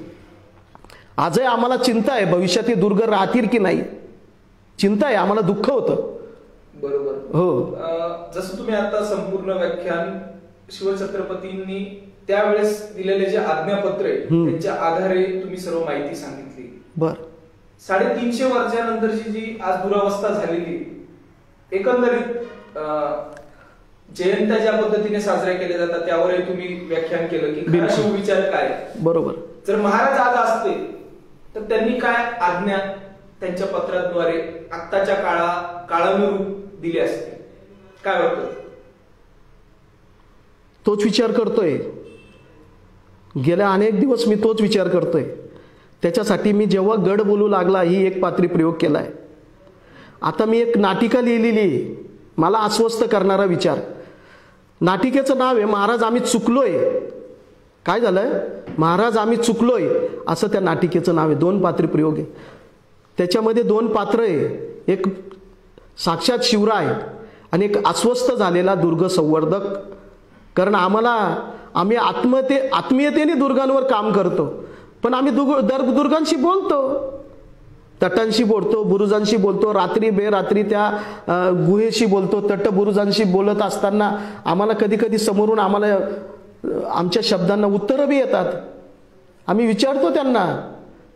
S1: आजही आम्हाला चिंता आहे, भविष्यात हे दुर्ग राहतील की नाही, चिंता आहे आम्हाला, दुःख होतं.
S2: बरोबर.
S1: हो,
S2: जसं तुम्ही आता संपूर्ण व्याख्यान शिवछत्रपतींनी त्यावेळेस दिलेले जे आज्ञापत्र आहे त्यांच्या आधारे तुम्ही सर्व माहिती सांगितली.
S1: बर.
S2: 350 वर्षानंतरची जी आज दुरावस्था झालेली, एकंदरीत जयंत्या ज्या पद्धतीने साजऱ्या केल्या जातात त्यावरही तुम्ही व्याख्यान केलं की खरा शिवविचार काय.
S1: बरोबर.
S2: जर महाराज आज असते तर त्यांनी काय आज्ञा त्यांच्या पत्राद्वारे आत्ताच्या काळानुरूप दिली असते, काय वाटतं?
S1: तोच विचार करतोय. गेल्या अनेक दिवस मी तोच विचार करतोय. त्याच्यासाठी मी जेव्हा गड बोलू लागला ही एक पात्री प्रयोग केलाय. आता मी एक नाटिका लिहिलेली, मला अस्वस्थ करणारा विचार. नाटिकेचं नाव आहे महाराज आम्ही चुकलोय. काय झालंय? महाराज आम्ही चुकलोय असं त्या नाटिकेचं नाव आहे. 2 पात्री प्रयोग आहे. त्याच्यामध्ये 2 पात्र आहे, एक साक्षात शिवराय आणि एक अस्वस्थ झालेला दुर्ग संवर्धक. कारण आम्ही आत्मीयतेने दुर्गांवर काम करतो, पण आम्ही दुर्गांशी बोलतो, तटांशी बोलतो, बुरुजांशी बोलतो, रात्री बेरात्री त्या गुहेशी बोलतो. तट बुरुजांशी बोलत असताना आम्हाला कधी कधी समोरून आम्हाला आमच्या शब्दांना उत्तरं बी येतात. आम्ही विचारतो त्यांना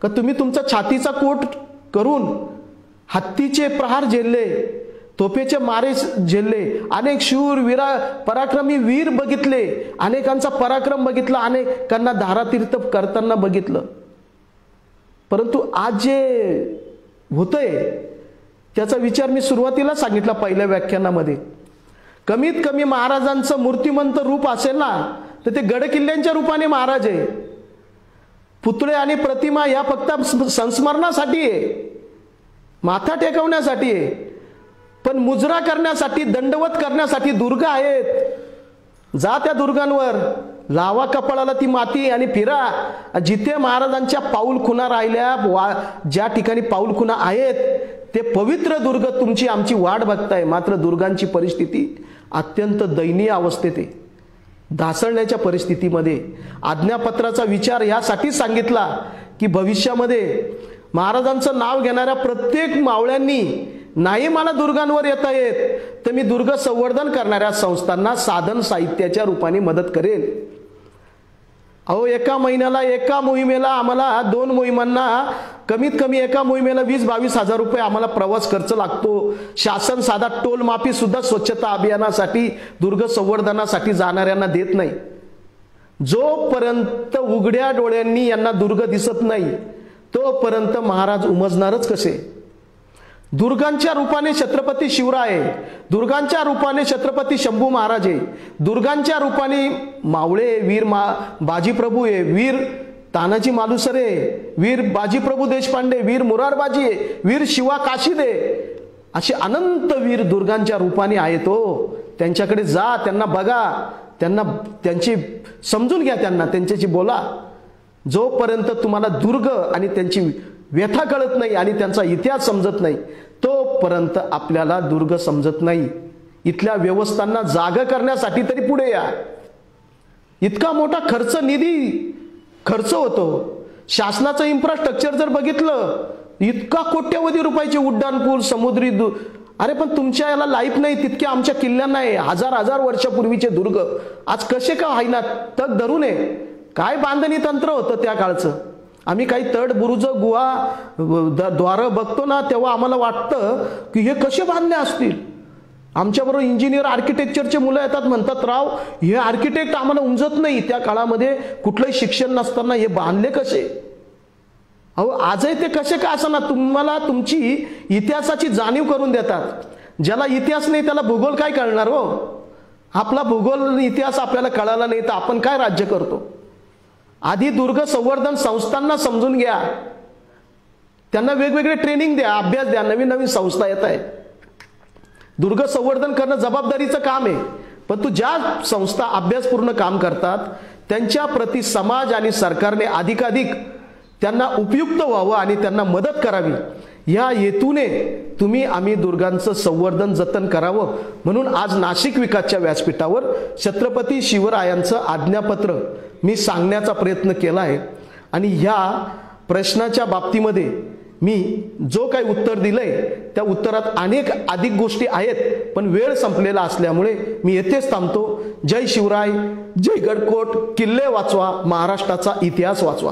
S1: का तुम्ही तुमचा छातीचा कोट करून हत्तीचे प्रहार झेलले, तोफेचे मारे झेलले, अनेक शूर पराक्रमी वीर बघितले, अनेकांचा पराक्रम बघितला, अनेकांना धारातीर्थ करताना बघितलं. परंतु आज जे होतंय त्याचा विचार मी सुरुवातीला सांगितला पहिल्या व्याख्यानामध्ये. कमीत कमी महाराजांचं मूर्तिमंत रूप असेल ना तर ते गड किल्ल्यांच्या रूपाने महाराज आहे. पुतळे आणि प्रतिमा या फक्त संस्मरणासाठी आहे, माथा टेकवण्यासाठी आहे, पण मुजरा करण्यासाठी, दंडवत करण्यासाठी दुर्ग आहेत. जा त्या दुर्गांवर, लावा कपाळाला ती माती आणि फिरा. जिथे महाराजांच्या पाऊल खुणा राहिल्या, ज्या ठिकाणी पाऊल खुणा आहेत ते पवित्र दुर्ग तुमची आमची वाट बघताय. मात्र दुर्गांची परिस्थिती अत्यंत दयनीय अवस्थेत आहे, ढासळण्याच्या परिस्थितीमध्ये. आज्ञापत्राचा विचार यासाठी सांगितला की भविष्यामध्ये महाराजांचं नाव घेणाऱ्या प्रत्येक मावळ्यांनी नाही मला दुर्गांवर येता येत तर मी दुर्ग संवर्धन करणाऱ्या संस्थांना साधन साहित्याच्या रूपाने मदत करेल. अहो, एका महिन्याला एका मोहिमेला आम्हाला 2 मोहिमांना कमीत कमी एका मोहिमेला 20-22 हजार रुपये आम्हाला प्रवास खर्च लागतो. शासन साधा टोल माफी सुद्धा स्वच्छता अभियानासाठी दुर्ग संवर्धनासाठी जाणाऱ्यांना देत नाही. जोपर्यंत उघड्या डोळ्यांनी यांना दुर्ग दिसत नाही तोपर्यंत महाराज उमजणारच कसे. दुर्गांच्या रूपाने छत्रपती शिवराय, दुर्गांच्या रूपाने छत्रपती शंभू महाराज आहे, दुर्गांच्या रूपाने मावळे वीर बाजीप्रभू आहे, वीर तानाजी मालुसरे, वीर बाजीप्रभू देशपांडे, वीर मुरारबाजी आहे, वीर शिवा काशीदे, असे अनंत वीर दुर्गांच्या रूपाने आहेत. हो, त्यांच्याकडे जा, त्यांना बघा, त्यांची समजून घ्या, त्यांच्याशी बोला. जोपर्यंत तुम्हाला दुर्ग आणि त्यांची व्यथा कळत नाही आणि त्यांचा इतिहास समजत नाही तोपर्यंत आपल्याला दुर्ग समजत नाही. इथल्या व्यवस्थांना जागा करण्यासाठी तरी पुढे या. इतका मोठा निधी खर्च होतो. शासनाचं इन्फ्रास्ट्रक्चर जर बघितलं, इतका कोट्यवधी रुपयाचे उड्डाणपूल, समुद्री अरे पण तुमच्या याला लाईफ नाही तितके आमच्या किल्ल्यांना आहे. हजार वर्षापूर्वीचे दुर्ग आज कसे का होईना तग धरू नये. काय बांधणी तंत्र होतं त्या काळचं. आम्ही काही तड बुरुज गुहा द्वार बघतो ना तेव्हा आम्हाला वाटतं की हे कसे बांधले असतील. आमच्याबरोबर इंजिनियर आर्किटेक्चरचे मुलं येतात, म्हणतात राव हे आर्किटेक्ट आम्हाला उमजत नाही. त्या काळामध्ये कुठलंही शिक्षण नसताना हे बांधले कसे. अहो, आजही ते कसे का असं ना तुम्हाला तुमची इतिहासाची जाणीव करून देतात. ज्याला इतिहास नाही त्याला भूगोल काय कळणार हो. आपला भूगोल इतिहास आपल्याला कळाला नाही तर आपण काय राज्य करतो. आधी दुर्ग संवर्धन संस्थांना समजून घ्या, त्यांना वेगवेगळे ट्रेनिंग द्या, अभ्यास द्या. नवीन संस्था येत आहे. दुर्ग संवर्धन करणं जबाबदारीचं काम आहे, पण ज्या संस्था अभ्यासपूर्ण काम करतात त्यांच्या प्रती समाज आणि सरकारने अधिकाधिक त्यांना उपयुक्त व्हावं आणि त्यांना मदत करावी या हेतूने आम्ही दुर्गांचं संवर्धन जतन करावं म्हणून आज नाशिक विकासच्या व्यासपीठावर छत्रपती शिवरायांचं आज्ञापत्र मी सांगण्याचा प्रयत्न केला आहे. आणि ह्या प्रश्नाच्या बाबतीमध्ये मी जो काही उत्तर दिलंय त्या उत्तरात अधिक गोष्टी आहेत, पण वेळ संपलेला असल्यामुळे मी येथेच थांबतो. जय शिवराय, जय गडकोट. किल्ले वाचवा, महाराष्ट्राचा इतिहास वाचवा.